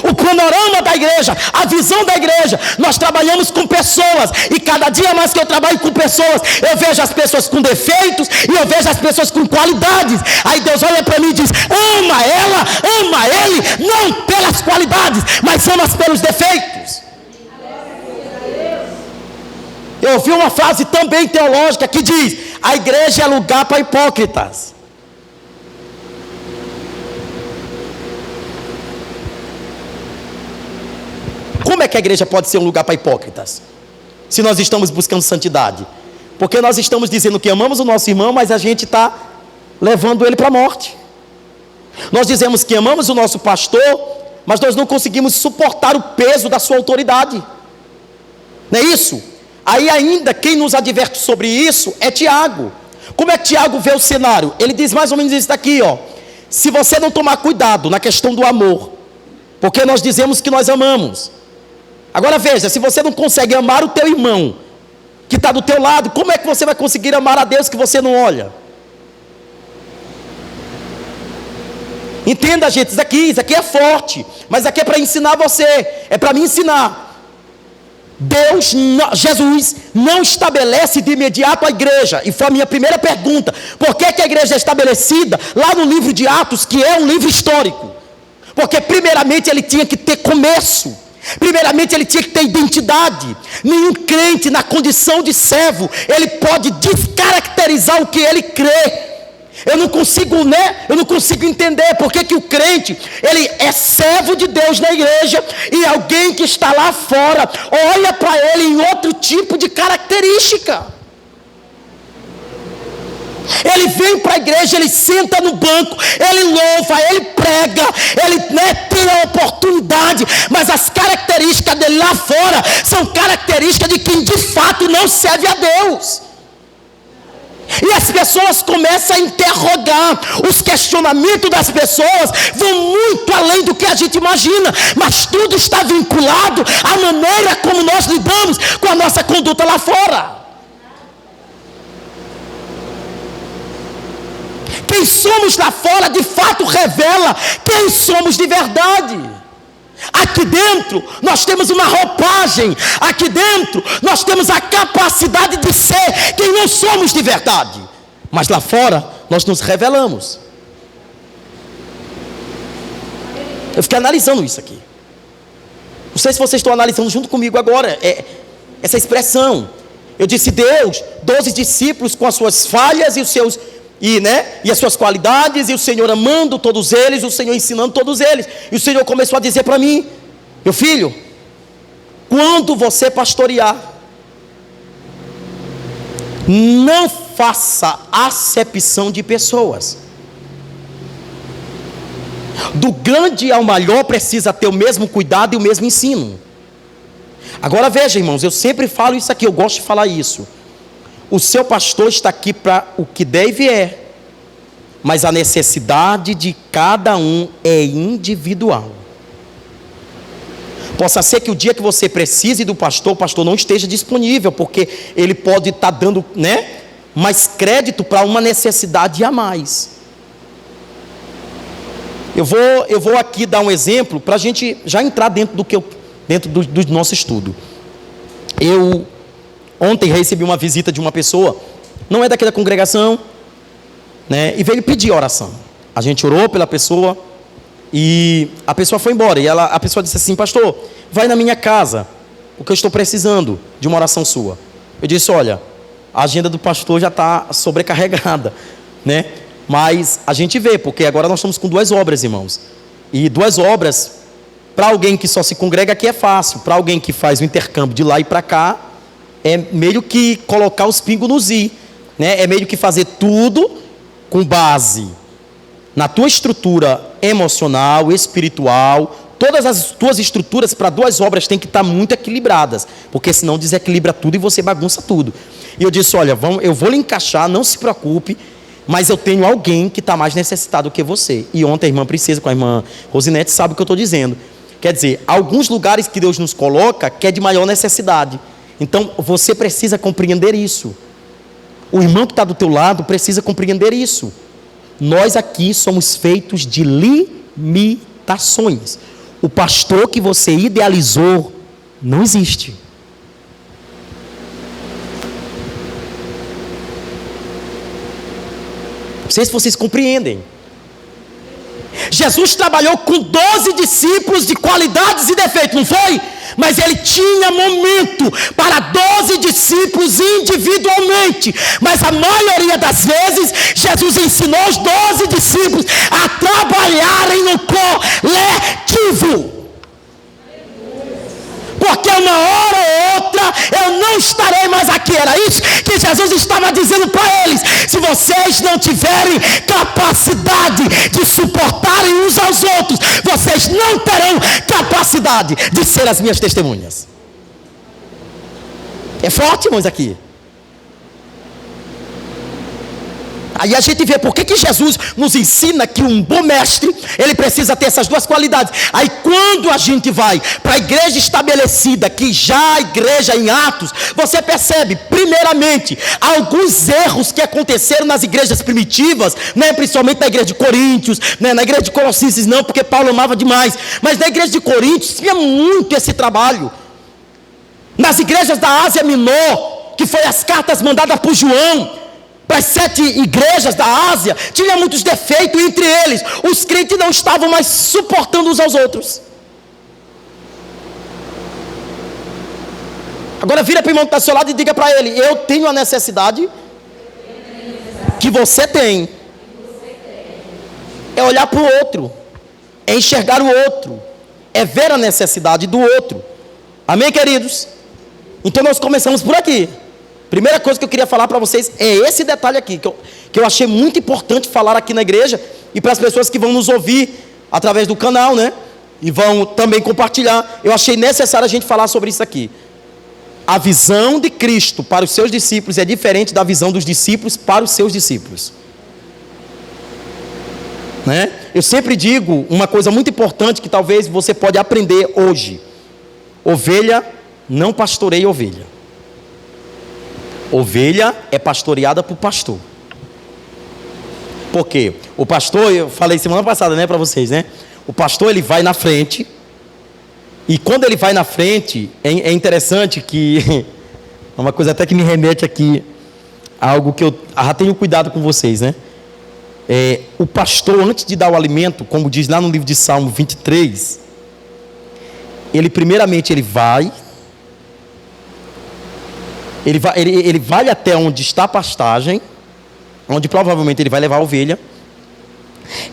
o panorama da igreja, a visão da igreja. Nós trabalhamos com pessoas, e cada dia mais que eu trabalho com pessoas, eu vejo as pessoas com defeitos e eu vejo as pessoas com qualidades. Aí Deus olha para mim e diz: ama ela, ama ele, não pelas qualidades, mas ama pelos defeitos. eu ouvi uma frase também teológica que diz: a igreja é lugar para hipócritas. Como é que a igreja pode ser um lugar para hipócritas, se nós estamos buscando santidade? Porque nós estamos dizendo que amamos o nosso irmão, mas a gente está levando ele para a morte. Nós dizemos que amamos o nosso pastor, mas nós não conseguimos suportar o peso da sua autoridade. Não é isso? Aí ainda quem nos adverte sobre isso é Tiago. Como é que Tiago vê o cenário? Ele diz mais ou menos isso daqui, ó: se você não tomar cuidado na questão do amor, porque nós dizemos que nós amamos. Agora veja, se você não consegue amar o teu irmão que está do teu lado, como é que você vai conseguir amar a Deus que você não olha? Entenda, gente, isso aqui é forte, mas isso aqui é para ensinar você, é para me ensinar. Jesus não estabelece de imediato a igreja, e foi a minha primeira pergunta: por que a igreja é estabelecida lá no livro de Atos, que é um livro histórico? Porque primeiramente ele tinha que ter começo, primeiramente ele tinha que ter identidade. Nenhum crente na condição de servo, ele pode descaracterizar o que ele crê. Eu não consigo entender porque que o crente, ele é servo de Deus na igreja, e alguém que está lá fora olha para ele em outro tipo de característica. Ele vem para a igreja, ele senta no banco, ele louva, ele prega, ele tem a oportunidade, mas as características dele lá fora são características de quem de fato não serve a Deus. E as pessoas começam a interrogar, os questionamentos das pessoas vão muito além do que a gente imagina, mas tudo está vinculado à maneira como nós lidamos com a nossa conduta lá fora. Quem somos lá fora de fato revela quem somos de verdade. Aqui dentro nós temos uma roupagem, aqui dentro nós temos a capacidade de ser quem não somos de verdade, mas lá fora nós nos revelamos. Eu fiquei analisando isso aqui, não sei se vocês estão analisando junto comigo agora, essa expressão. Eu disse: Deus, 12 discípulos com as suas falhas e os seus e as suas qualidades, e o Senhor amando todos eles, o Senhor ensinando todos eles. E o Senhor começou a dizer para mim: meu filho, quando você pastorear, não faça acepção de pessoas. Do grande ao maior precisa ter o mesmo cuidado e o mesmo ensino. Agora veja, irmãos, eu sempre falo isso aqui, eu gosto de falar isso. O seu pastor está aqui para o que der e vier, mas a necessidade de cada um é individual. Possa ser que o dia que você precise do pastor, o pastor não esteja disponível, porque ele pode estar dando mais crédito para uma necessidade a mais. Eu vou aqui dar um exemplo para a gente já entrar dentro do nosso estudo. Eu ontem recebi uma visita de uma pessoa, não é daqui da congregação, e veio pedir oração. A gente orou pela pessoa e a pessoa foi embora. E a pessoa disse assim: pastor, vai na minha casa, porque eu estou precisando de uma oração sua. Eu disse: olha, a agenda do pastor já está sobrecarregada, mas a gente vê, porque agora nós estamos com 2 obras, irmãos. E 2 obras, para alguém que só se congrega aqui é fácil. Para alguém que faz o intercâmbio de lá e para cá, é meio que colocar os pingos nos i, é meio que fazer tudo com base na tua estrutura emocional, espiritual. Todas as tuas estruturas para 2 obras têm que estar muito equilibradas, porque senão desequilibra tudo e você bagunça tudo. E eu disse: olha, eu vou lhe encaixar, não se preocupe, mas eu tenho alguém que está mais necessitado que você. E ontem a irmã Princesa com a irmã Rosinete sabe o que eu estou dizendo. Quer dizer, alguns lugares que Deus nos coloca que é de maior necessidade. Então você precisa compreender isso. O irmão que está do teu lado precisa compreender isso. Nós aqui somos feitos de limitações. O pastor que você idealizou não existe. Não sei se vocês compreendem. Jesus trabalhou com 12 discípulos de qualidades e defeitos, não foi? Mas ele tinha momento para 12 discípulos individualmente. Mas a maioria das vezes, Jesus ensinou os 12 discípulos a trabalharem no coletivo. Porque uma hora ou outra eu não estarei mais aqui. Era isso que Jesus estava dizendo para eles. Se vocês não tiverem capacidade de suportarem uns aos outros, vocês não terão capacidade de ser as minhas testemunhas. É forte, irmãos, aqui. Aí a gente vê por que Jesus nos ensina que um bom mestre, ele precisa ter essas duas qualidades. Aí quando a gente vai para a igreja estabelecida, que já a igreja em Atos, você percebe, primeiramente, alguns erros que aconteceram nas igrejas primitivas, né? Principalmente na igreja de Coríntios, né? Na igreja de Colossenses não, porque Paulo amava demais, mas na igreja de Coríntios tinha muito esse trabalho. Nas igrejas da Ásia Menor, que foi as cartas mandadas por João, para as 7 igrejas da Ásia, tinha muitos defeitos entre eles. Os crentes não estavam mais suportando uns aos outros. Agora vira para o irmão que está ao seu lado e diga para ele: eu tenho a necessidade que você tem. É olhar para o outro, é enxergar o outro, é ver a necessidade do outro. Amém, queridos? Então nós começamos por aqui. Primeira coisa que eu queria falar para vocês é esse detalhe aqui, que eu achei muito importante falar aqui na igreja, e para as pessoas que vão nos ouvir através do canal, né? E vão também compartilhar. Eu achei necessário a gente falar sobre isso aqui. A visão de Cristo para os seus discípulos é diferente da visão dos discípulos para os seus discípulos, né? Eu sempre digo uma coisa muito importante que talvez você pode aprender hoje: ovelha não pastoreia ovelha. Ovelha é pastoreada por pastor. Por quê? O pastor, eu falei semana passada, né, para vocês, né? O pastor, ele vai na frente. E quando ele vai na frente, é interessante que é uma coisa até que me remete aqui a algo que eu já tenho cuidado com vocês, né? O pastor, antes de dar o alimento, como diz lá no livro de Salmo 23, ele primeiramente ele vai até onde está a pastagem, onde provavelmente ele vai levar a ovelha,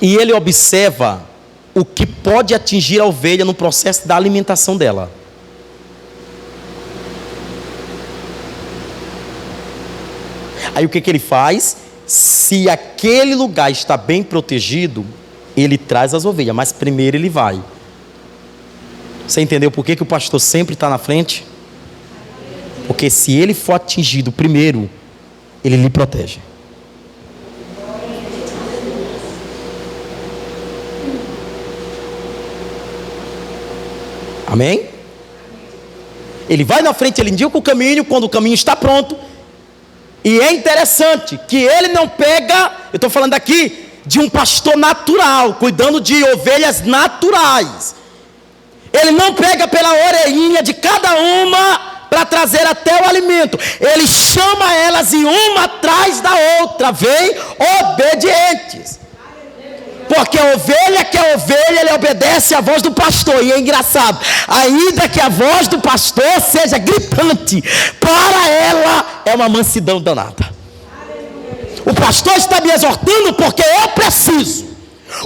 e ele observa o que pode atingir a ovelha no processo da alimentação dela. Aí o que ele faz? Se aquele lugar está bem protegido, ele traz as ovelhas, mas primeiro ele vai. Você entendeu por que o pastor sempre está na frente? Porque se ele for atingido primeiro, ele lhe protege. Amém? Ele vai na frente, ele indica o caminho quando o caminho está pronto. E é interessante que ele não pega, eu estou falando aqui de um pastor natural, cuidando de ovelhas naturais. Ele não pega pela orelhinha de cada uma para trazer até o alimento. Ele chama elas e uma atrás da outra, vem obedientes. Porque a ovelha que é ovelha, ele obedece à voz do pastor. E é engraçado, ainda que a voz do pastor seja gritante, para ela é uma mansidão danada. O pastor está me exortando porque eu preciso.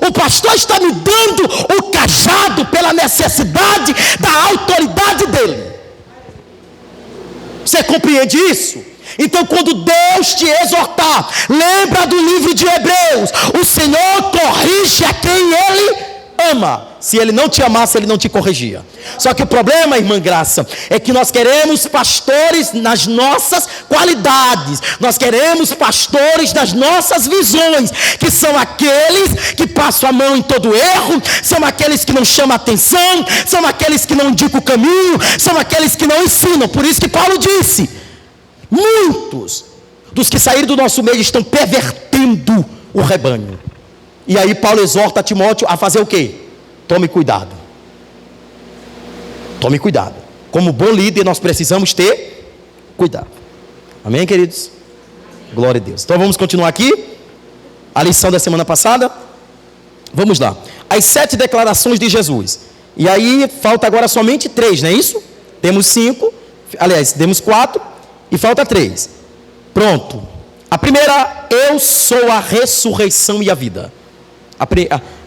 O pastor está me dando o cajado pela necessidade da autoridade dele. Você compreende isso? Então quando Deus te exortar, lembra do livro de Hebreus: o Senhor corrige a quem Ele ama. Se Ele não te amasse, Ele não te corrigia. Só que o problema, irmã Graça, é que nós queremos pastores nas nossas qualidades. Nós queremos pastores nas nossas visões, que são aqueles que passam a mão em todo erro, são aqueles que não chamam atenção, são aqueles que não indicam o caminho, são aqueles que não ensinam. Por isso que Paulo disse: muitos dos que saíram do nosso meio estão pervertendo o rebanho. E aí Paulo exorta Timóteo a fazer o quê? Tome cuidado. Tome cuidado. Como bom líder, nós precisamos ter cuidado. Amém, queridos? Glória a Deus. Então vamos continuar aqui a lição da semana passada. Vamos lá. as 7 declarações de Jesus. E aí falta agora somente 3, não é isso? Temos 5, aliás, temos 4 e falta 3. Pronto. A primeira, eu sou a ressurreição e a vida.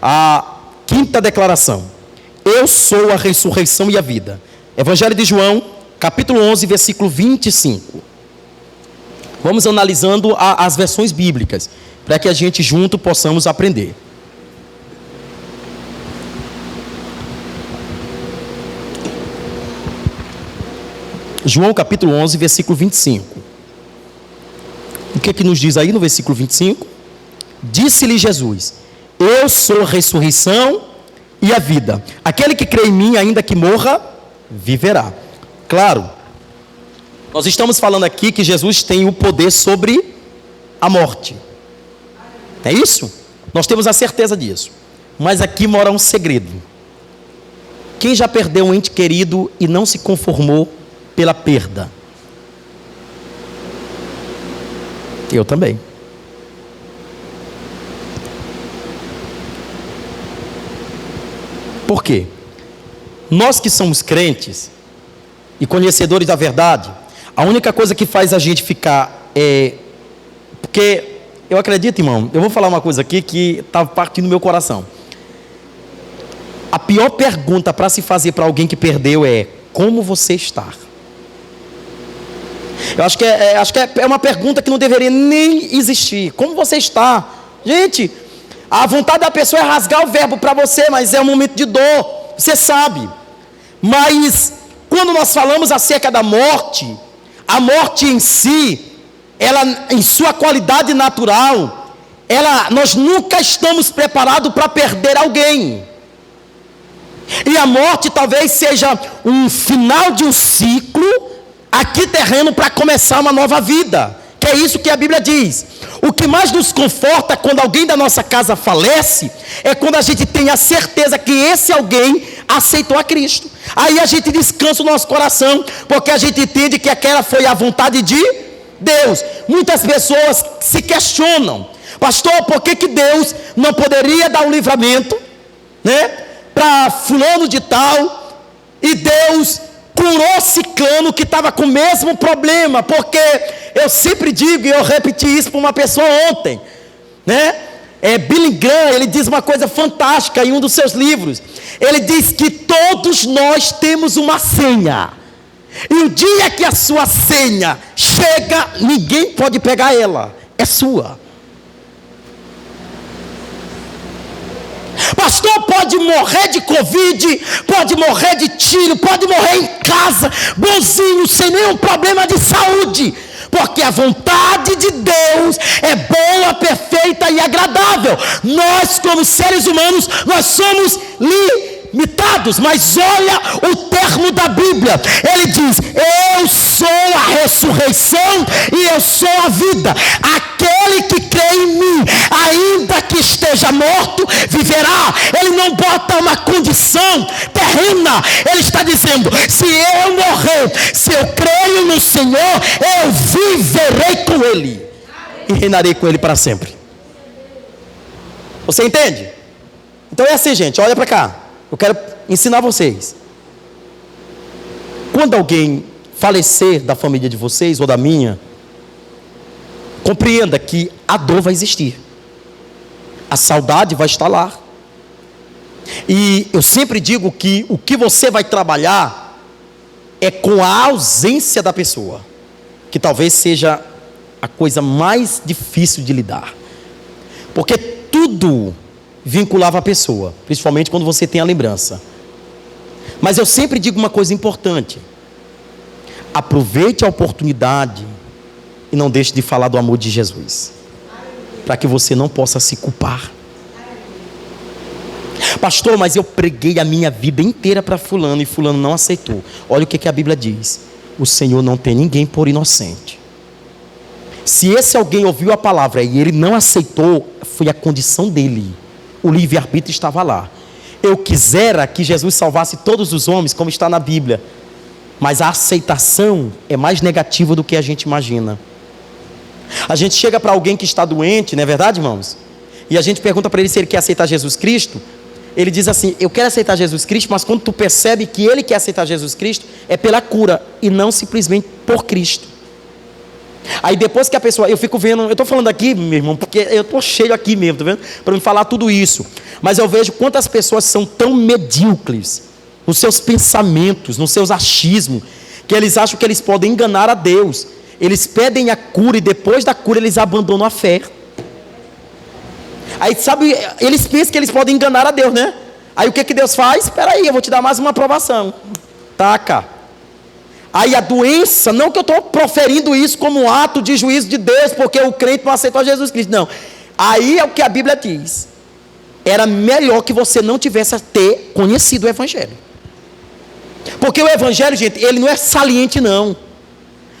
A quinta declaração, eu sou a ressurreição e a vida. Evangelho de João, capítulo 11, versículo 25. Vamos analisando as versões bíblicas, para que a gente junto possamos aprender. João capítulo 11, versículo 25. O que nos diz aí no versículo 25? Disse-lhe Jesus: eu sou a ressurreição e a vida. Aquele que crê em mim, ainda que morra, viverá. Claro, nós estamos falando aqui que Jesus tem o poder sobre a morte. É isso? Nós temos a certeza disso. Mas aqui mora um segredo. Quem já perdeu um ente querido e não se conformou pela perda? Eu também. Por quê? Nós que somos crentes e conhecedores da verdade, a única coisa que faz a gente ficar porque eu acredito, irmão, eu vou falar uma coisa aqui que está partindo do meu coração. A pior pergunta para se fazer para alguém que perdeu é: como você está? Eu acho que é uma pergunta que não deveria nem existir. Como você está? Gente, a vontade da pessoa é rasgar o verbo para você, mas é um momento de dor, você sabe. Mas quando nós falamos acerca da morte, a morte em si, ela em sua qualidade natural, nós nunca estamos preparados para perder alguém. E a morte talvez seja um final de um ciclo aqui terreno para começar uma nova vida, que é isso que a Bíblia diz. O que mais nos conforta quando alguém da nossa casa falece é quando a gente tem a certeza que esse alguém aceitou a Cristo. Aí a gente descansa o nosso coração, porque a gente entende que aquela foi a vontade de Deus. Muitas pessoas se questionam: pastor, por que Deus não poderia dar um livramento, né, para fulano de tal, e Deus curou ciclano que estava com o mesmo problema? Porque eu sempre digo, e eu repeti isso para uma pessoa ontem, né? Billy Graham, ele diz uma coisa fantástica em um dos seus livros. Ele diz que todos nós temos uma senha, e o dia que a sua senha chega, ninguém pode pegar ela, é sua. Pastor, pode morrer de Covid, pode morrer de tiro, pode morrer em casa, bonzinho, sem nenhum problema de saúde, porque a vontade de Deus é boa, perfeita e agradável. Nós, como seres humanos, nós somos limitados, mas olha o termo da Bíblia. Ele diz: eu sou a ressurreição e eu sou a vida. Aquele que crê em mim, ainda que esteja morto, viverá. Ele não bota uma condição terrena. Ele está dizendo: se eu morrer, se eu creio no Senhor, eu viverei com Ele e reinarei com Ele para sempre. Você entende? Então é assim, gente, olha para cá. Eu quero ensinar vocês. Quando alguém falecer da família de vocês ou da minha, compreenda que a dor vai existir, a saudade vai estar lá. E eu sempre digo que o que você vai trabalhar é com a ausência da pessoa, que talvez seja a coisa mais difícil de lidar, porque tudo vinculava a pessoa, principalmente quando você tem a lembrança. Mas eu sempre digo uma coisa importante: aproveite a oportunidade e não deixe de falar do amor de Jesus, para que você não possa se culpar. Pastor, mas eu preguei a minha vida inteira para fulano e fulano não aceitou. Olha o que a Bíblia diz: o Senhor não tem ninguém por inocente. Se esse alguém ouviu a palavra e ele não aceitou, foi a condição dele. O livre-arbítrio estava lá. Eu quisera que Jesus salvasse todos os homens, como está na Bíblia, mas a aceitação é mais negativa do que a gente imagina. A gente chega para alguém que está doente, não é verdade, irmãos? E a gente pergunta para ele se ele quer aceitar Jesus Cristo. ele diz assim: eu quero aceitar Jesus Cristo, mas quando tu percebe que ele quer aceitar Jesus Cristo, é pela cura e não simplesmente por Cristo. Aí depois que a pessoa, eu fico vendo, eu estou falando aqui, meu irmão, porque eu estou cheio aqui mesmo, tá vendo? Para me falar tudo isso. Mas eu vejo quantas pessoas são tão medíocres nos seus pensamentos, nos seus achismos, que eles acham que eles podem enganar a Deus. Eles pedem a cura e depois da cura eles abandonam a fé. Aí sabe, eles pensam que eles podem enganar a Deus, né? Aí o que Deus faz? Espera aí, eu vou te dar mais uma aprovação. Taca. Aí a doença, não que eu estou proferindo isso como um ato de juízo de Deus, porque o crente não aceitou Jesus Cristo, não. Aí é o que a Bíblia diz. Era melhor que você não tivesse a ter conhecido o Evangelho. Porque o Evangelho, gente, ele não é saliente, não.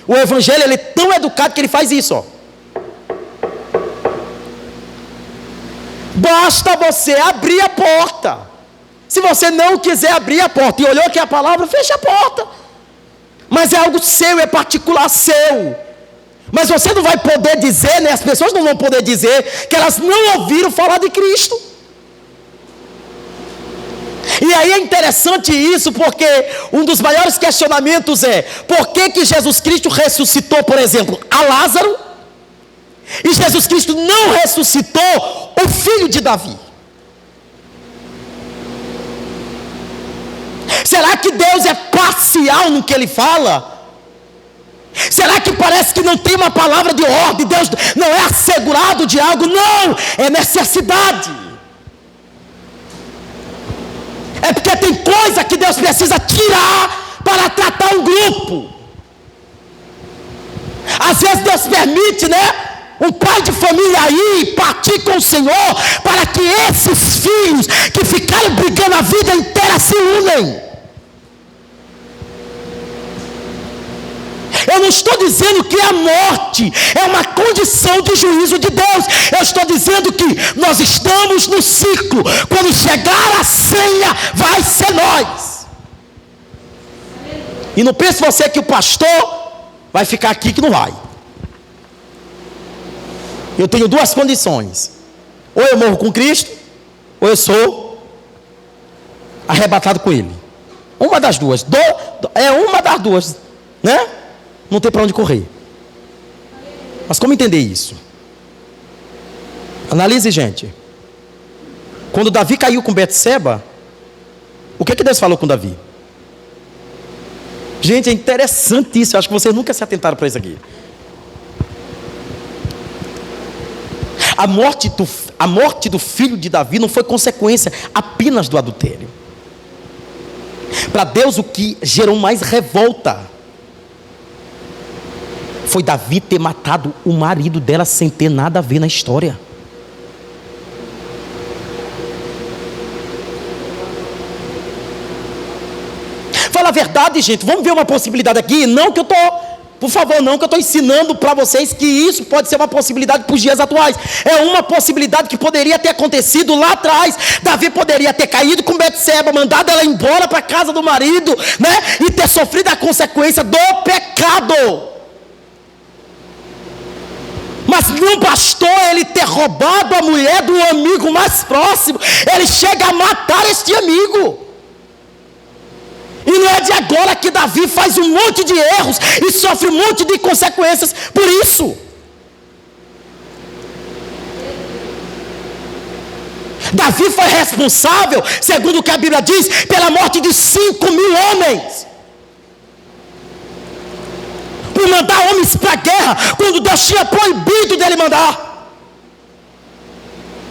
O Evangelho, ele é tão educado que ele faz isso, ó. Basta você abrir a porta. Se você não quiser abrir a porta e olhou aqui a palavra, fecha a porta. Mas é algo seu, é particular seu. Mas você não vai poder dizer, né? As pessoas não vão poder dizer que elas não ouviram falar de Cristo. E aí é interessante isso, porque um dos maiores questionamentos é: por que Jesus Cristo ressuscitou, por exemplo, a Lázaro, e Jesus Cristo não ressuscitou o filho de Davi? Será que Deus é parcial no que Ele fala? Será que parece que não tem uma palavra de ordem? Deus não é assegurado de algo? Não, é necessidade. É porque tem coisa que Deus precisa tirar para tratar um grupo. Às vezes Deus permite, né, um pai de família aí partir com o Senhor, para que esses filhos que ficaram brigando a vida inteira se unem. Eu não estou dizendo que a morte é uma condição de juízo de Deus. Eu estou dizendo que nós estamos no ciclo. Quando chegar a ceia, vai ser nós. E não pense você que o pastor vai ficar aqui, que não vai. Eu tenho duas condições: ou eu morro com Cristo, ou eu sou arrebatado com Ele. Uma das duas. É uma das duas, né? Não tem para onde correr. Mas como entender isso? Analise, gente. Quando Davi caiu com Betseba, o que Deus falou com Davi? Gente, é interessante isso. Eu acho que vocês nunca se atentaram para isso aqui. A morte do filho de Davi não foi consequência apenas do adultério. Para Deus, o que gerou mais revolta foi Davi ter matado o marido dela sem ter nada a ver na história. Fala a verdade, gente. Vamos ver uma possibilidade aqui. Não que eu estou, por favor, não que eu estou ensinando para vocês que isso pode ser uma possibilidade para os dias atuais. É uma possibilidade que poderia ter acontecido lá atrás. Davi poderia ter caído com Betseba, mandado ela embora para a casa do marido, né? E ter sofrido a consequência do pecado. Mas não bastou ele ter roubado a mulher do amigo mais próximo, ele chega a matar este amigo. E não é de agora que Davi faz um monte de erros e sofre um monte de consequências por isso. Davi foi responsável, segundo o que a Bíblia diz, pela morte de 5.000 homens. Por mandar homens para a guerra, quando Deus tinha proibido dele mandar.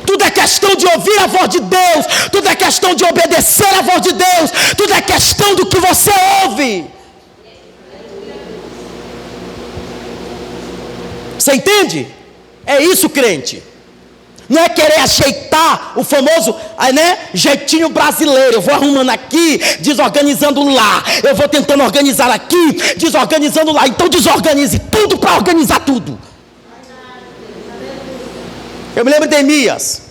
Tudo é questão de ouvir a voz de Deus, tudo é questão de obedecer a voz de Deus, tudo é questão do que você ouve. Você entende? É isso, crente. Não é querer ajeitar o famoso, né, jeitinho brasileiro. Eu vou arrumando aqui, desorganizando lá. Eu vou tentando organizar aqui, desorganizando lá. Então desorganize tudo para organizar tudo. Eu me lembro de Neemias.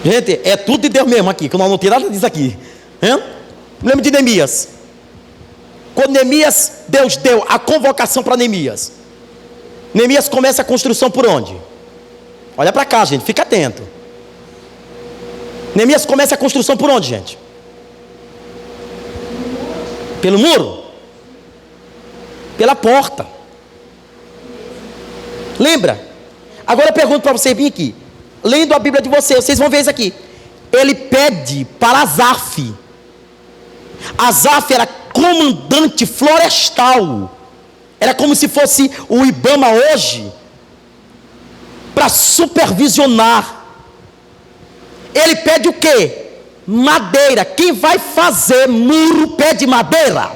Gente, é tudo de Deus mesmo aqui, que nós não tiramos nada disso aqui. Me lembro de Neemias. Quando Neemias, Deus deu a convocação para Neemias. Neemias começa a construção por onde? Olha para cá, gente, fica atento. Neemias começa a construção por onde, gente? Pelo muro? Pela porta. Lembra? Agora eu pergunto para você vir aqui. Lendo a Bíblia de vocês vão ver isso aqui. Ele pede para Asaf. Asaf era comandante florestal. Era como se fosse o Ibama hoje, para supervisionar. Ele pede o quê? Madeira. Quem vai fazer muro pede madeira.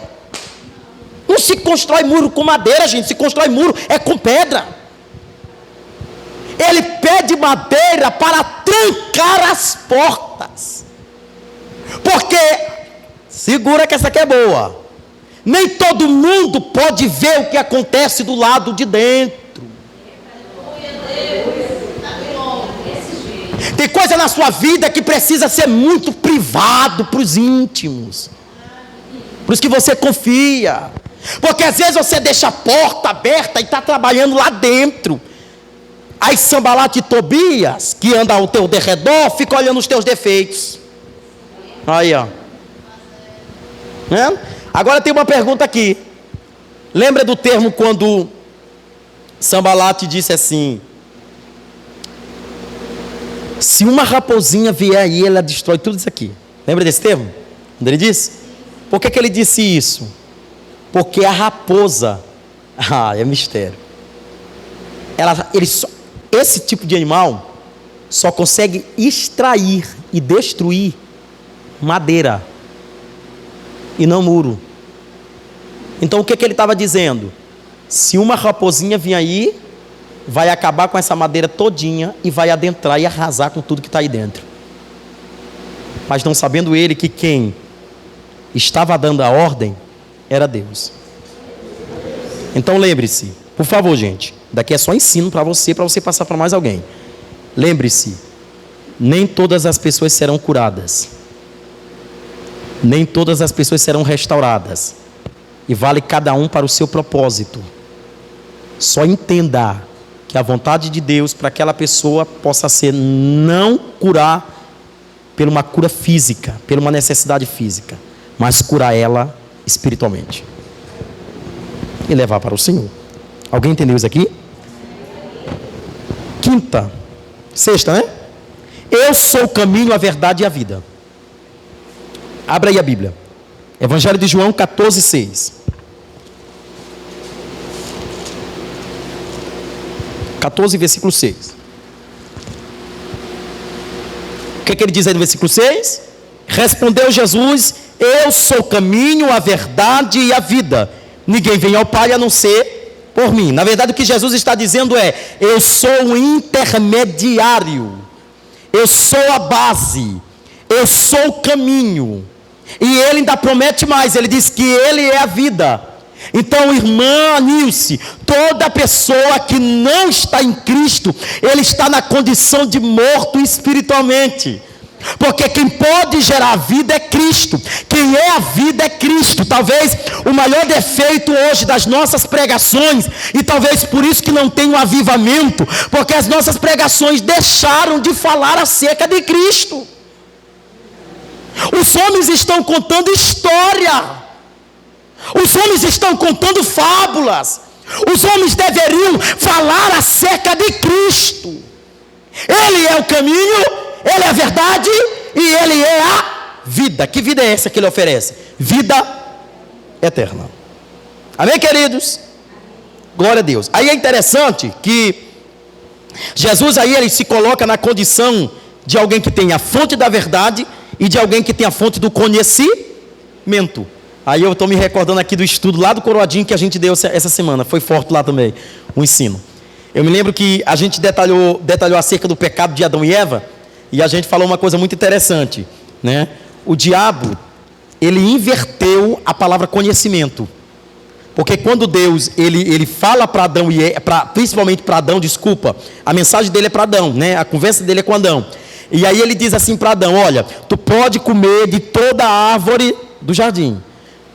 Não se constrói muro com madeira, gente. Se constrói muro é com pedra. Ele pede madeira para trancar as portas. Porque, segura que essa aqui é boa, nem todo mundo pode ver o que acontece do lado de dentro. Tem coisa na sua vida que precisa ser muito privado para os íntimos, para os que você confia. Porque às vezes você deixa a porta aberta e está trabalhando lá dentro. Aí Sambalate e Tobias, que anda ao teu derredor, fica olhando os teus defeitos. Aí, ó. Agora tem uma pergunta aqui. Lembra do termo quando Sambalate disse assim: se uma raposinha vier aí, ela destrói tudo isso aqui. Lembra desse termo? Quando ele disse? Por que ele disse isso? Porque a raposa, é mistério. Esse tipo de animal só consegue extrair e destruir madeira e não muro. Então o que ele estava dizendo? Se uma raposinha vir aí, vai acabar com essa madeira todinha e vai adentrar e arrasar com tudo que está aí dentro. Mas não sabendo ele que quem estava dando a ordem era Deus. Então lembre-se, por favor, gente, daqui é só ensino para você passar para mais alguém. Lembre-se, nem todas as pessoas serão curadas, nem todas as pessoas serão restauradas, e vale cada um para o seu propósito. Só entenda que a vontade de Deus para aquela pessoa possa ser não curar por uma cura física, por uma necessidade física, mas curar ela espiritualmente e levar para o Senhor. Alguém entendeu isso aqui? Sexta, né? Eu sou o caminho, a verdade e a vida. Abra aí a Bíblia. Evangelho de João 14:6. 14, versículo 6. O que ele diz aí no versículo 6? Respondeu Jesus: eu sou o caminho, a verdade e a vida. Ninguém vem ao Pai a não ser por mim. Na verdade, o que Jesus está dizendo é: eu sou o intermediário, eu sou a base, eu sou o caminho. E ele ainda promete mais, ele diz que ele é a vida. Então, irmã Nilce, toda pessoa que não está em Cristo, ele está na condição de morto espiritualmente. Porque quem pode gerar vida é Cristo. Quem é a vida é Cristo. Talvez o maior defeito hoje das nossas pregações, e talvez por isso que não tem um avivamento, porque as nossas pregações deixaram de falar acerca de Cristo. Os homens estão contando história, os homens estão contando fábulas. Os homens deveriam falar acerca de Cristo. Ele é o caminho, ele é a verdade e ele é a vida. Que vida é essa que ele oferece? Vida eterna. Amém, queridos? Glória a Deus. Aí é interessante que Jesus aí ele se coloca na condição de alguém que tem a fonte da verdade e de alguém que tem a fonte do conhecimento. Aí eu estou me recordando aqui do estudo lá do Coroadinho que a gente deu essa semana. Foi forte lá também, o ensino. Eu me lembro que a gente detalhou acerca do pecado de Adão e Eva, e a gente falou uma coisa muito interessante, né? O diabo, ele inverteu a palavra conhecimento. Porque quando Deus, ele fala para Adão, principalmente para Adão, a mensagem dele é para Adão, né? A conversa dele é com Adão. E aí ele diz assim para Adão: olha, tu pode comer de toda a árvore do jardim,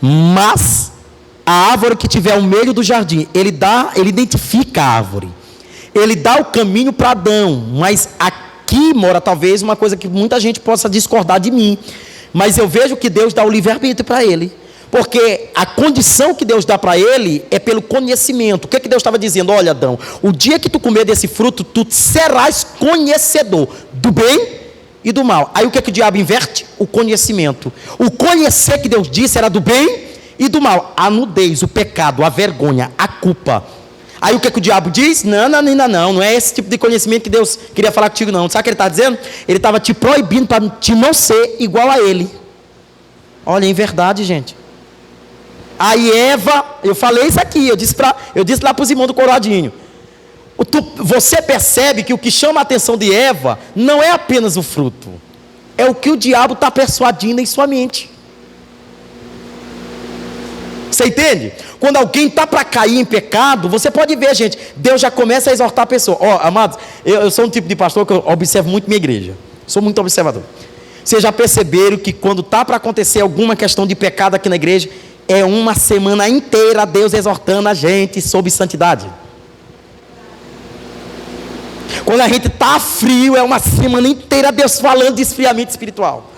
mas a árvore que tiver ao meio do jardim, ele identifica a árvore, ele dá o caminho para Adão, mas aqui mora talvez uma coisa que muita gente possa discordar de mim, mas eu vejo que Deus dá o livre-arbítrio para ele, porque a condição que Deus dá para ele é pelo conhecimento. O que Deus estava dizendo? Olha, Adão, o dia que tu comer desse fruto, tu serás conhecedor do bem e do mal. Aí o que o diabo inverte? O conhecimento. O conhecer que Deus disse era do bem e do mal. A nudez, o pecado, a vergonha, a culpa. Aí o que o diabo diz? Não é esse tipo de conhecimento que Deus queria falar contigo, não. Sabe o que ele está dizendo? Ele estava te proibindo para te não ser igual a ele. Olha, em verdade, gente. Aí Eva, eu falei isso aqui, eu disse lá para os irmãos do Coradinho. Você percebe que o que chama a atenção de Eva não é apenas o fruto, é o que o diabo está persuadindo em sua mente. Você entende? Quando alguém está para cair em pecado, você pode ver, gente, Deus já começa a exortar a pessoa. Amados, eu sou um tipo de pastor que eu observo muito minha igreja, sou muito observador. Vocês já perceberam que quando está para acontecer alguma questão de pecado aqui na igreja, é uma semana inteira Deus exortando a gente sobre santidade? Quando a gente está frio, é uma semana inteira Deus falando de esfriamento espiritual.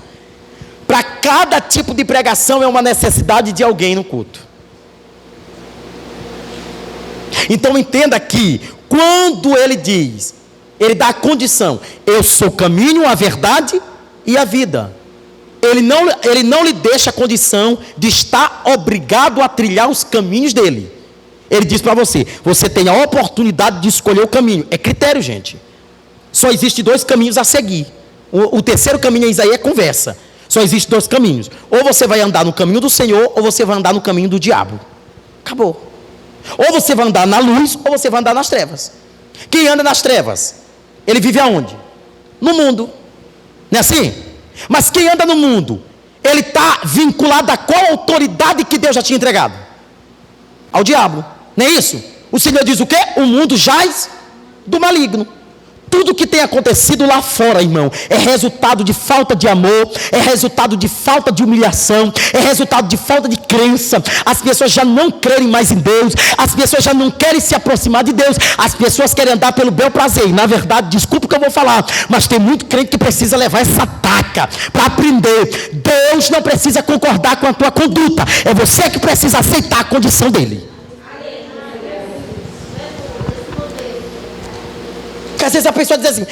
Para cada tipo de pregação é uma necessidade de alguém no culto. Então entenda que quando ele diz, ele dá a condição: eu sou o caminho, a verdade e a vida. Ele não lhe deixa a condição de estar obrigado a trilhar os caminhos dele. Ele diz para você: você tem a oportunidade de escolher o caminho. É critério, gente. Só existe 2 caminhos a seguir. O terceiro caminho aí é conversa. Só existe 2 caminhos. Ou você vai andar no caminho do Senhor, ou você vai andar no caminho do diabo. Acabou. Ou você vai andar na luz, ou você vai andar nas trevas. Quem anda nas trevas, ele vive aonde? No mundo. Não é assim? Mas quem anda no mundo, ele está vinculado a qual autoridade que Deus já tinha entregado? Ao diabo. Não é isso? O Senhor diz o quê? O mundo jaz do maligno. Tudo que tem acontecido lá fora, irmão, é resultado de falta de amor, é resultado de falta de humilhação, é resultado de falta de crença. As pessoas já não crerem mais em Deus, as pessoas já não querem se aproximar de Deus, as pessoas querem andar pelo bel prazer. E na verdade, desculpa o que eu vou falar, mas tem muito crente que precisa levar essa taca para aprender. Deus não precisa concordar com a tua conduta, é você que precisa aceitar a condição dele. Porque às vezes a pessoa diz assim: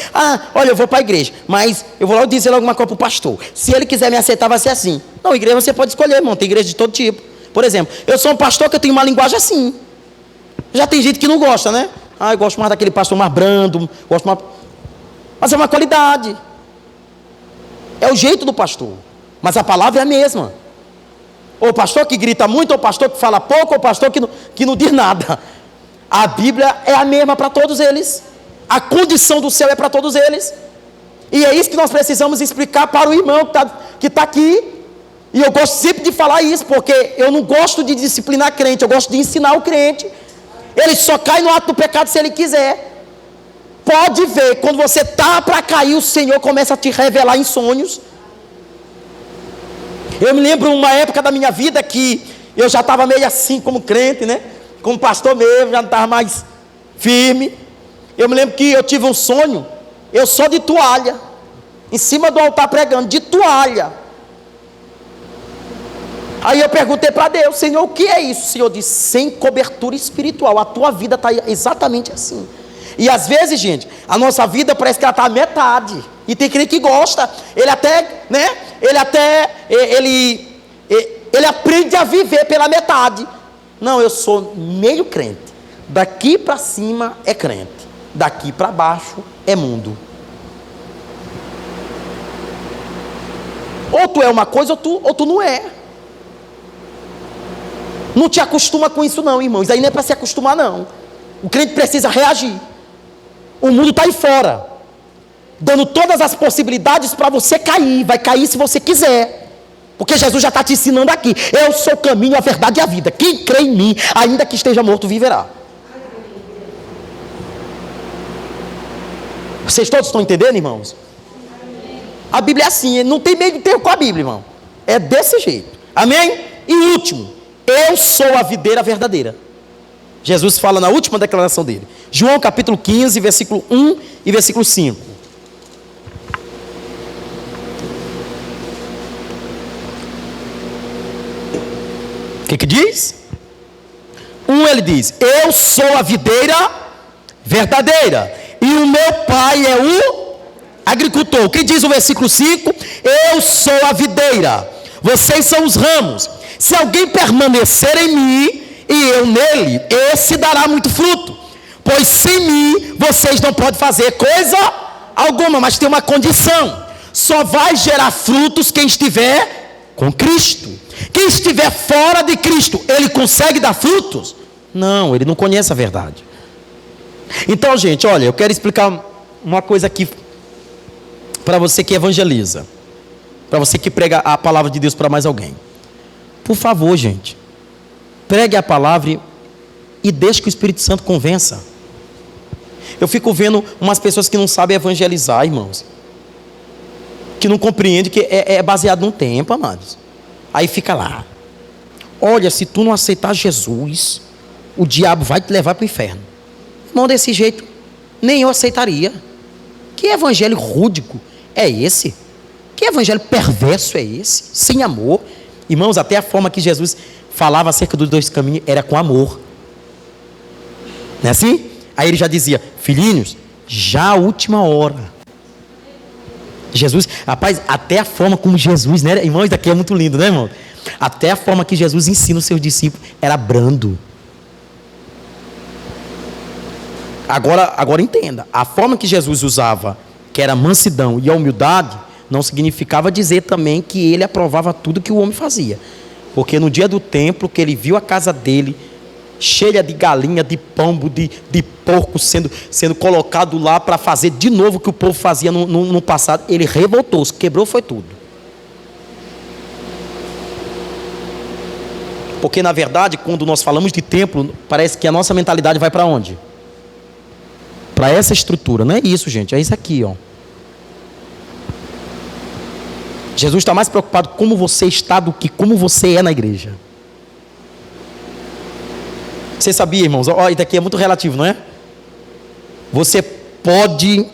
olha, eu vou para a igreja, mas eu vou lá dizer alguma coisa para o pastor. Se ele quiser me aceitar, vai ser assim. Não, igreja você pode escolher, irmão. Tem igreja de todo tipo. Por exemplo, eu sou um pastor que eu tenho uma linguagem assim. Já tem gente que não gosta, né? Eu gosto mais daquele pastor mais brando, gosto mais... Mas é uma qualidade. É o jeito do pastor. Mas a palavra é a mesma. Ou pastor que grita muito, ou pastor que fala pouco, ou pastor que não diz nada. A Bíblia é a mesma para todos eles. A condição do céu é para todos eles. E é isso que nós precisamos explicar para o irmão que está aqui. E eu gosto sempre de falar isso, porque eu não gosto de disciplinar crente, eu gosto de ensinar o crente. Ele só cai no ato do pecado se ele quiser. Pode ver, quando você está para cair, o Senhor começa a te revelar em sonhos. Eu me lembro uma época da minha vida que eu já estava meio assim como crente, né? Como pastor mesmo, já não estava mais firme. Eu me lembro que eu tive um sonho, eu só de toalha, em cima do altar pregando, de toalha. Aí eu perguntei para Deus: Senhor, o que é isso? O Senhor disse: sem cobertura espiritual, a tua vida está exatamente assim. E às vezes, gente, a nossa vida parece que ela está à metade. E tem crente que gosta, ele aprende a viver pela metade. Não, eu sou meio crente, daqui para cima é crente, daqui para baixo é mundo. Ou tu é uma coisa ou tu não é. Não te acostuma com isso não, irmão. Isso aí não é para se acostumar não. O crente precisa reagir. O mundo está aí fora, dando todas as possibilidades para você cair. Vai cair se você quiser, porque Jesus já está te ensinando aqui: eu sou o caminho, a verdade e a vida. Quem crê em mim, ainda que esteja morto, viverá. Vocês todos estão entendendo, irmãos? A Bíblia é assim, não tem meio de ter com a Bíblia, irmão. É desse jeito. Amém? E último: eu sou a videira verdadeira. Jesus fala na última declaração dele. João capítulo 15, versículo 1 e versículo 5. O que diz? Ele diz: eu sou a videira verdadeira e o meu pai é o agricultor. O que diz o versículo 5? Eu sou a videira, vocês são os ramos. Se alguém permanecer em mim e eu nele, esse dará muito fruto, pois sem mim vocês não podem fazer coisa alguma. Mas tem uma condição: só vai gerar frutos quem estiver com Cristo. Quem estiver fora de Cristo, ele consegue dar frutos? Não, ele não conhece a verdade. Então, gente, olha, eu quero explicar uma coisa aqui para você que evangeliza, para você que prega a palavra de Deus para mais alguém. Por favor, gente, pregue a palavra e deixe que o Espírito Santo convença. Eu fico vendo umas pessoas que não sabem evangelizar, irmãos, que não compreendem que é baseado num tempo, amados. Aí fica lá: olha, se tu não aceitar Jesus, o diabo vai te levar para o inferno. Não, desse jeito nem eu aceitaria. Que evangelho rúdico é esse? Que evangelho perverso é esse? Sem amor. Irmãos, até a forma que Jesus falava acerca dos dois caminhos era com amor. Não é assim? Aí ele já dizia: filhinhos, já a última hora. Jesus, rapaz, até a forma como Jesus, né, irmão, isso daqui é muito lindo, né, irmão? Até a forma que Jesus ensina os seus discípulos era brando. Agora entenda, a forma que Jesus usava, que era a mansidão e a humildade, não significava dizer também que ele aprovava tudo que o homem fazia. Porque no dia do templo, que ele viu a casa dele cheia de galinha, de pombo, de porco sendo colocado lá para fazer de novo o que o povo fazia no passado, ele revoltou-se, quebrou foi tudo. Porque na verdade, quando nós falamos de templo, parece que a nossa mentalidade vai para onde? Para essa estrutura. Não é isso, gente, é isso aqui, ó. Jesus está mais preocupado com como você está do que como você é na igreja. Você sabia, irmãos? Olha, isso aqui é muito relativo, não é? Você pode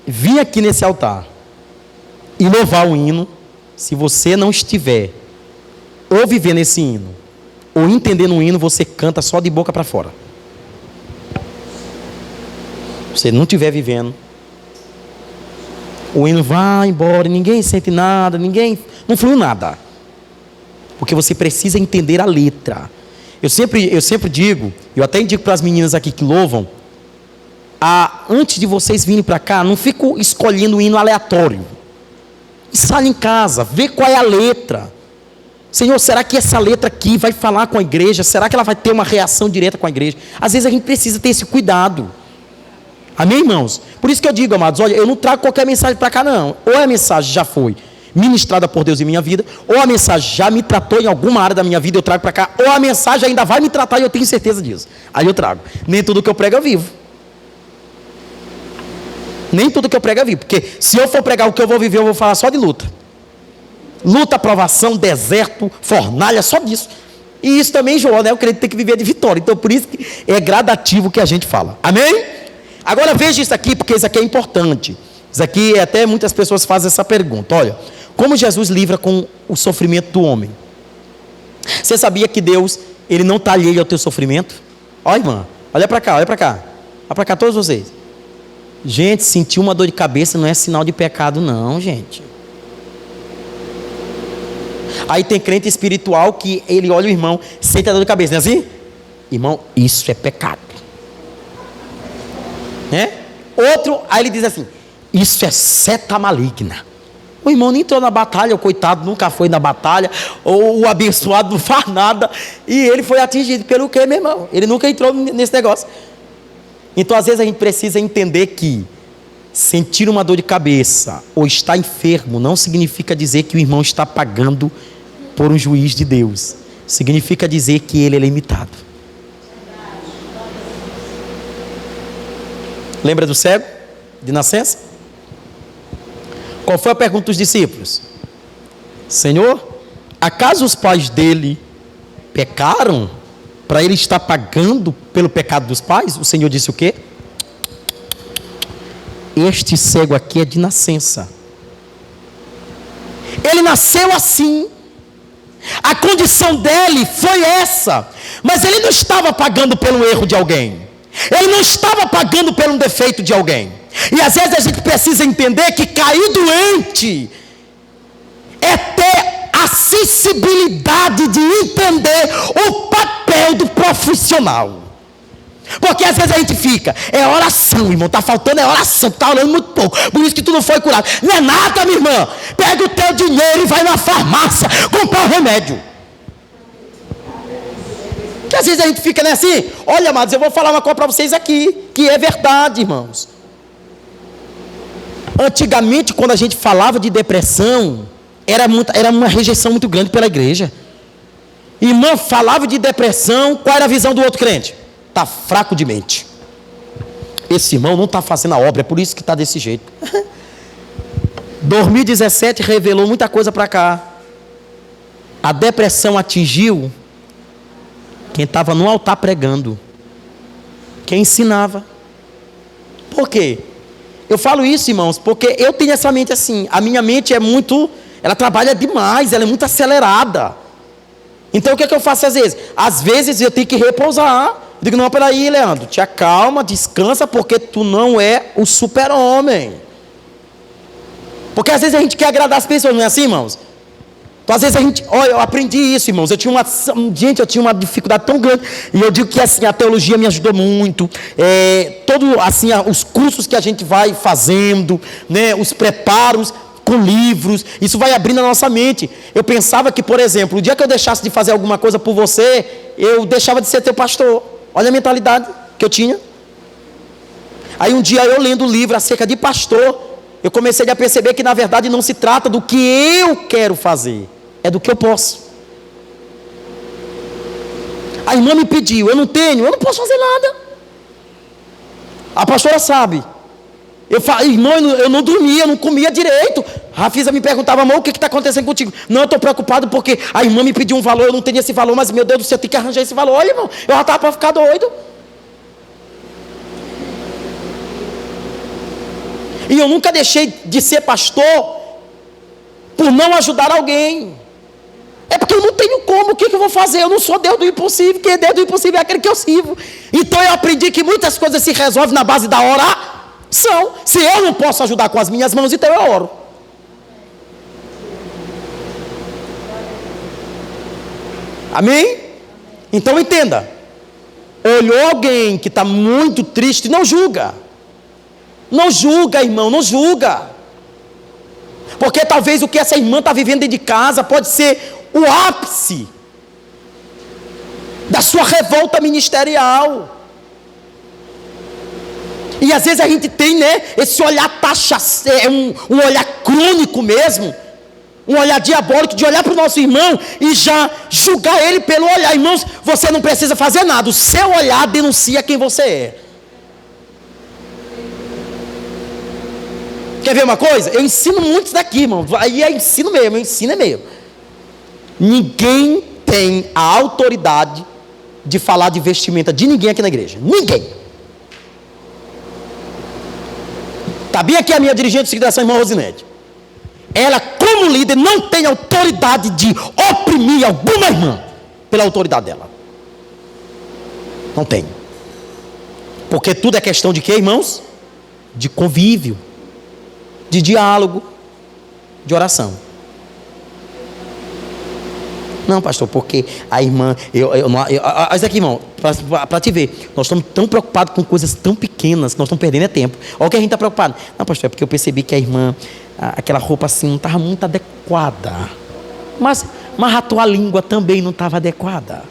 vir aqui nesse altar e louvar o hino, se você não estiver ou vivendo esse hino, ou entendendo o hino, você canta só de boca para fora. Se você não estiver vivendo, o hino vai embora, ninguém sente nada, não flui nada. Porque você precisa entender a letra. Eu sempre digo, eu até indico para as meninas aqui que louvam, antes de vocês virem para cá, não fico escolhendo um hino aleatório. Ensaia em casa, vê qual é a letra. Senhor, será que essa letra aqui vai falar com a igreja? Será que ela vai ter uma reação direta com a igreja? Às vezes a gente precisa ter esse cuidado. Amém, irmãos? Por isso que eu digo, amados, olha, eu não trago qualquer mensagem para cá, não. Ou a mensagem já foi ministrada por Deus em minha vida, ou a mensagem já me tratou em alguma área da minha vida, eu trago para cá, ou a mensagem ainda vai me tratar e eu tenho certeza disso. Aí eu trago. Nem tudo que eu prego eu vivo. Nem tudo que eu prego eu vivo. Porque se eu for pregar o que eu vou viver, eu vou falar só de luta. Luta, provação, deserto, fornalha, só disso. E isso também, João, né? O crente tem que viver de vitória. Então por isso que é gradativo o que a gente fala. Amém? Agora veja isso aqui, porque isso aqui é importante. Isso aqui, até muitas pessoas fazem essa pergunta. Olha, como Jesus livra com o sofrimento do homem? Você sabia que Deus, ele não está alheio ao teu sofrimento? Olha, irmã, olha para cá, olha para cá. Olha para cá todos vocês. Gente, sentir uma dor de cabeça não é sinal de pecado não, gente. Aí tem crente espiritual que ele olha o irmão, sente a dor de cabeça, não é assim? Irmão, isso é pecado. Né? Outro, aí ele diz assim: isso é seta maligna. O irmão nem entrou na batalha, o coitado nunca foi na batalha, ou o abençoado não faz nada, e ele foi atingido pelo quê, meu irmão? Ele nunca entrou nesse negócio. Então às vezes a gente precisa entender que sentir uma dor de cabeça ou estar enfermo não significa dizer que o irmão está pagando por um juiz de Deus. Significa dizer que ele é limitado. Lembra do cego de nascença? Qual foi a pergunta dos discípulos? Senhor, acaso os pais dele pecaram para ele estar pagando pelo pecado dos pais? O Senhor disse o quê? Este cego aqui é de nascença. Ele nasceu assim. A condição dele foi essa. Mas ele não estava pagando pelo erro de alguém. Ele não estava pagando pelo defeito de alguém. E às vezes a gente precisa entender que cair doente é ter a sensibilidade de entender o papel do profissional. Porque às vezes a gente fica, é oração, irmão, está faltando é oração, está orando muito pouco, por isso que tu não foi curado. Não é nada, minha irmã. Pega o teu dinheiro e vai na farmácia comprar o remédio. Que às vezes a gente fica, né, assim. Olha, amados, eu vou falar uma coisa para vocês aqui, que é verdade, irmãos. Antigamente, quando a gente falava de depressão, era uma rejeição muito grande pela igreja. Irmã falava de depressão, qual era a visão do outro crente? Está fraco de mente. Esse irmão não está fazendo a obra, é por isso que está desse jeito. 2017 revelou muita coisa para cá. A depressão atingiu quem estava no altar pregando, quem ensinava. Por quê? Eu falo isso, irmãos, porque eu tenho essa mente assim. A minha mente é muito, ela trabalha demais, ela é muito acelerada. Então o que é que eu faço às vezes? Às vezes eu tenho que repousar. Eu digo, não, peraí, Leandro, te acalma, descansa, porque tu não é o super-homem. Porque às vezes a gente quer agradar as pessoas, não é assim, irmãos? Então às vezes a gente, olha, eu aprendi isso, irmãos, eu tinha uma dificuldade tão grande, e eu digo que assim, a teologia me ajudou muito, assim, os cursos que a gente vai fazendo, né, os preparos com livros, isso vai abrindo a nossa mente. Eu pensava que, por exemplo, o dia que eu deixasse de fazer alguma coisa por você, eu deixava de ser teu pastor. Olha a mentalidade que eu tinha. Aí um dia eu lendo o livro acerca de pastor, eu comecei a perceber que na verdade não se trata do que eu quero fazer, é do que eu posso. A irmã me pediu, eu não posso fazer nada. A pastora sabe. Eu falei, irmão, eu não dormia, eu não comia direito. A Rafisa me perguntava, amor, o que está acontecendo contigo? Não, eu estou preocupado porque a irmã me pediu um valor, eu não tenho esse valor, mas meu Deus do céu, eu tenho que arranjar esse valor. Olha, irmão, eu já estava para ficar doido. E eu nunca deixei de ser pastor por não ajudar alguém. É porque eu não tenho como, o que eu vou fazer? Eu não sou Deus do impossível, quem é Deus do impossível é aquele que eu sirvo. Então eu aprendi que muitas coisas se resolvem na base da oração. Se eu não posso ajudar com as minhas mãos, então eu oro. Amém? Então entenda. Olhou alguém que está muito triste, não julga. Não julga, irmão, não julga. Porque talvez o que essa irmã está vivendo dentro de casa pode ser o ápice da sua revolta ministerial. E às vezes a gente tem, né, esse olhar um olhar crônico mesmo, um olhar diabólico, de olhar para o nosso irmão e já julgar ele pelo olhar. Irmãos, você não precisa fazer nada, o seu olhar denuncia quem você é. Quer ver uma coisa? Eu ensino muito isso daqui, irmão. Aí é ensino mesmo, Ninguém tem a autoridade de falar de vestimenta de ninguém aqui na igreja. Ninguém. Está bem aqui a minha dirigente de segurança, a irmã Rosinete. Ela, como líder, não tem autoridade de oprimir alguma irmã pela autoridade dela. Não tem. Porque tudo é questão de quê, irmãos? De convívio, de diálogo, de oração. Não, pastor, porque a irmã... Olha aqui, irmão, para te ver. Nós estamos tão preocupados com coisas tão pequenas que nós estamos perdendo tempo. Olha o que a gente está preocupado. Não, pastor, é porque eu percebi que a irmã, aquela roupa assim, não estava muito adequada. Mas a tua língua também não estava adequada.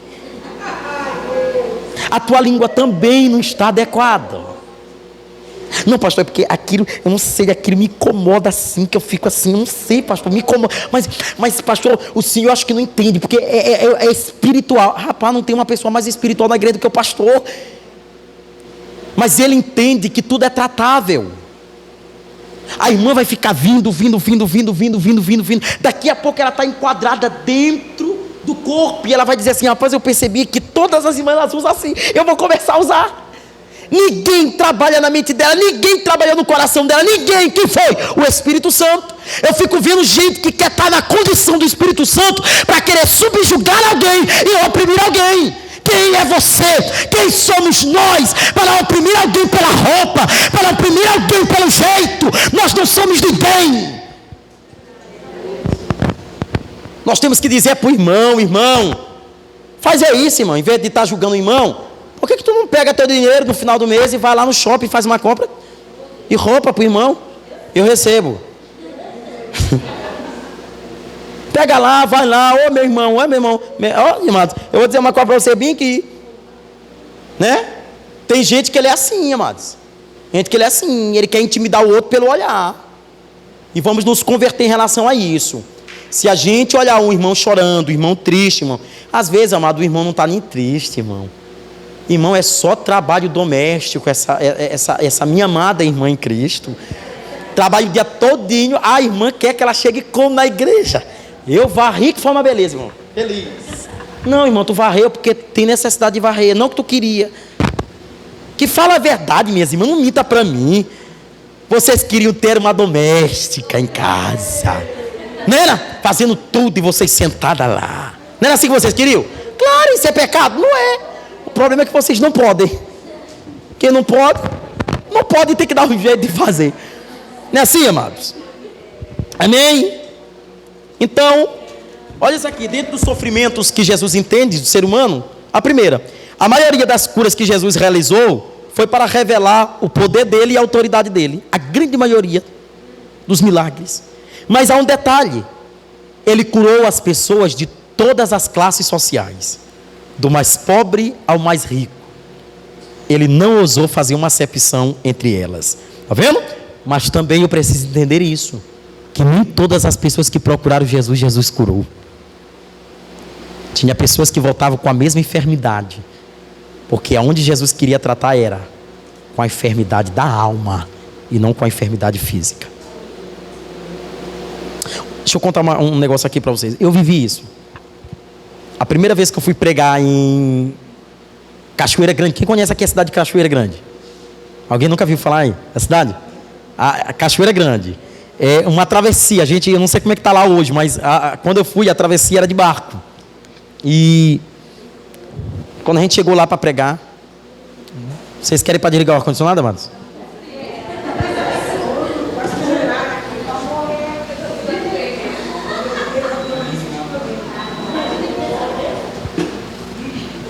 A tua língua também não está adequada. Não, pastor, é porque aquilo, eu não sei, aquilo me incomoda assim, que eu fico assim, eu não sei, pastor, me incomoda. Mas pastor, o senhor acho que não entende, porque é espiritual. Rapaz, não tem uma pessoa mais espiritual na igreja do que o pastor. Mas ele entende que tudo é tratável. A irmã vai ficar vindo. Daqui a pouco ela está enquadrada dentro do corpo. E ela vai dizer assim, rapaz, eu percebi que todas as irmãs elas usam assim. Eu vou começar a usar. Ninguém trabalha na mente dela, ninguém trabalha no coração dela, ninguém. Quem foi? O Espírito Santo. Eu fico vendo gente que quer estar na condição do Espírito Santo para querer subjugar alguém e oprimir alguém. Quem é você? Quem somos nós para oprimir alguém pela roupa, para oprimir alguém pelo jeito? Nós não somos ninguém. Nós temos que dizer para o irmão: irmão, faz isso, irmão. Em vez de estar julgando o irmão, por que tu não pega teu dinheiro no final do mês e vai lá no shopping e faz uma compra? E roupa para o irmão? Eu recebo. Pega lá, vai lá, ô meu irmão, amados, eu vou dizer uma coisa para você bem aqui, né? Tem gente que ele é assim, amados. Gente que ele é assim, ele quer intimidar o outro pelo olhar. E vamos nos converter em relação a isso. Se a gente olhar um irmão chorando, um irmão triste, irmão, às vezes, amado, o irmão não está nem triste, irmão. Irmão, é só trabalho doméstico, essa minha amada irmã em Cristo. Trabalho o dia todinho, a irmã quer que ela chegue como na igreja. Eu varri que foi uma beleza, irmão. Feliz. Não, irmão, tu varreu porque tem necessidade de varrer, não que tu queria. Que fala a verdade, minhas irmãs, não minta para mim. Vocês queriam ter uma doméstica em casa. Não era? Fazendo tudo e vocês sentadas lá. Não era assim que vocês queriam? Claro, isso é pecado. Não é. O problema é que vocês não podem. Quem não pode, não pode ter que dar um jeito de fazer. Não é assim, amados? Amém? Então, olha isso aqui, dentro dos sofrimentos que Jesus entende do ser humano, a primeira, a maioria das curas que Jesus realizou foi para revelar o poder dele e a autoridade dele, a grande maioria dos milagres. Mas há um detalhe, ele curou as pessoas de todas as classes sociais, do mais pobre ao mais rico. Ele não ousou fazer uma acepção entre elas, está vendo? Mas também eu preciso entender isso, que nem todas as pessoas que procuraram Jesus, Jesus curou. Tinha pessoas que voltavam com a mesma enfermidade, porque aonde Jesus queria tratar era com a enfermidade da alma e não com a enfermidade física. Deixa eu contar um negócio aqui para vocês. Eu vivi isso. A primeira vez que eu fui pregar em Cachoeira Grande. Quem conhece aqui a cidade de Cachoeira Grande? Alguém nunca viu falar aí? A cidade? A Cachoeira Grande. É uma travessia. Eu não sei como é que está lá hoje, mas quando eu fui, a travessia era de barco. E quando a gente chegou lá para pregar, vocês querem para desligar o ar-condicionado, amados?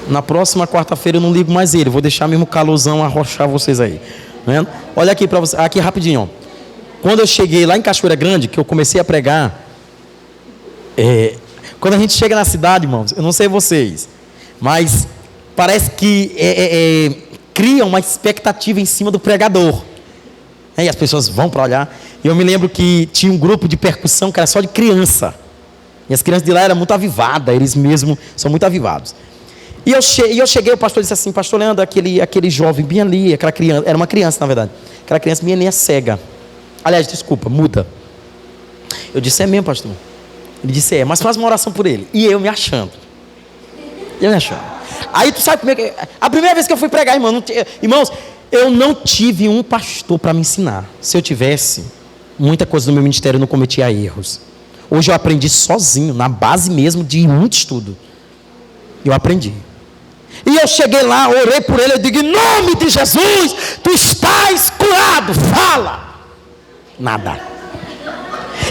Na próxima quarta-feira eu não ligo mais ele, vou deixar mesmo o calorzão arrochar vocês aí. Né? Olha aqui para vocês, aqui rapidinho. Ó. Quando eu cheguei lá em Cachoeira Grande, que eu comecei a pregar, quando a gente chega na cidade, irmãos, eu não sei vocês, mas parece que cria uma expectativa em cima do pregador. E as pessoas vão para olhar. E eu me lembro que tinha um grupo de percussão que era só de criança. E as crianças de lá eram muito avivadas, eles mesmos são muito avivados. E eu cheguei, o pastor disse assim: pastor Leandro, aquele jovem bem ali, aquela criança, era uma criança na verdade, aquela criança bem ali é cega. Aliás, desculpa, muda. Eu disse: é mesmo, pastor? Ele disse: é, mas faz uma oração por ele. E eu me achando. Aí tu sabe como é que... A primeira vez que eu fui pregar, irmãos, eu não tive um pastor para me ensinar. Se eu tivesse, muita coisa do meu ministério eu não cometia erros. Hoje eu aprendi sozinho, na base mesmo de muito estudo. Eu aprendi. E eu cheguei lá, orei por ele, eu digo: em nome de Jesus, tu estás curado, fala. Nada.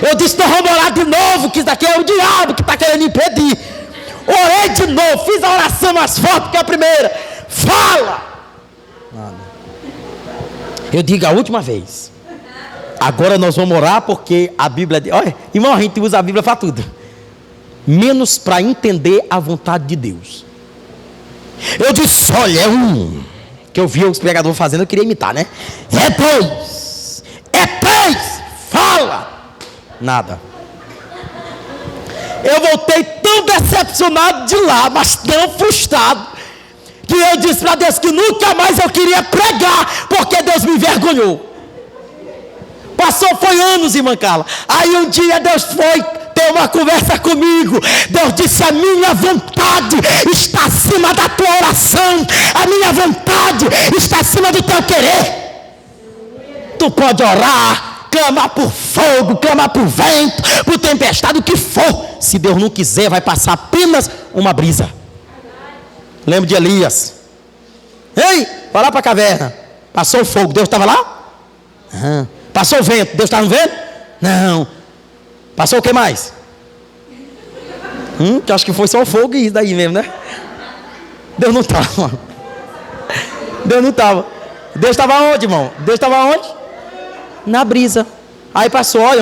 Eu disse: então vamos orar de novo, que isso daqui é o diabo que está querendo impedir. Orei de novo, fiz a oração mais forte que a primeira. Fala. Nada. Eu digo a última vez. Agora nós vamos orar porque a Bíblia... Olha, irmão, a gente usa a Bíblia para tudo. Menos para entender a vontade de Deus. Eu disse: olha, que eu vi os pregadores fazendo, eu queria imitar, né? É três, fala. Nada. Eu voltei tão decepcionado de lá, mas tão frustrado, que eu disse para Deus que nunca mais eu queria pregar, porque Deus me envergonhou. Foi anos, irmã Carla. Aí um dia Deus foi ter uma conversa comigo. Deus disse: a minha vontade está acima da tua oração, a minha vontade está acima do teu querer. Tu pode orar, clamar por fogo, clamar por vento, por tempestade, o que for. Se Deus não quiser, vai passar apenas uma brisa. Lembra de Elias? Ei, vai lá para a caverna. Passou o fogo, Deus estava lá? Não. Passou o vento, Deus estava no vento? Não. Passou o que mais? Que acho que foi só o fogo e isso daí mesmo, né? Deus não estava. Deus não estava. Deus estava onde, irmão? Deus estava onde? Na brisa. Aí passou, olha,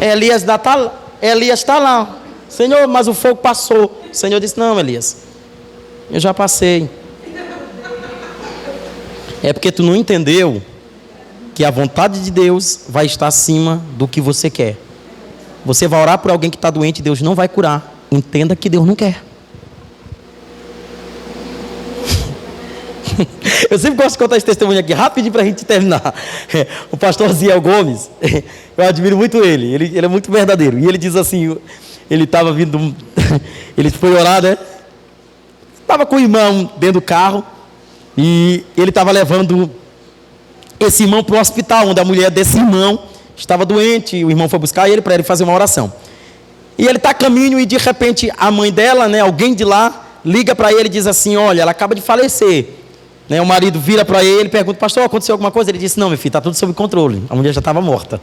Elias está lá. Senhor, mas o fogo passou. O Senhor disse: não, Elias, eu já passei. É porque tu não entendeu que a vontade de Deus vai estar acima do que você quer. Você vai orar por alguém que está doente, Deus não vai curar. Entenda que Deus não quer. Eu sempre gosto de contar esse testemunho aqui, rapidinho para a gente terminar. O pastor Ziel Gomes, eu admiro muito ele. Ele é muito verdadeiro. E ele diz assim, ele estava vindo, ele foi orar, né? Estava com o irmão dentro do carro, e ele estava levando esse irmão para o hospital, onde a mulher desse irmão estava doente. O irmão foi buscar ele para ele fazer uma oração. E ele está a caminho, e de repente a mãe dela, né, alguém de lá, liga para ele e diz assim: olha, ela acaba de falecer. Né, o marido vira para ele e pergunta: pastor, aconteceu alguma coisa? Ele disse: não, meu filho, está tudo sob controle. A mulher já estava morta.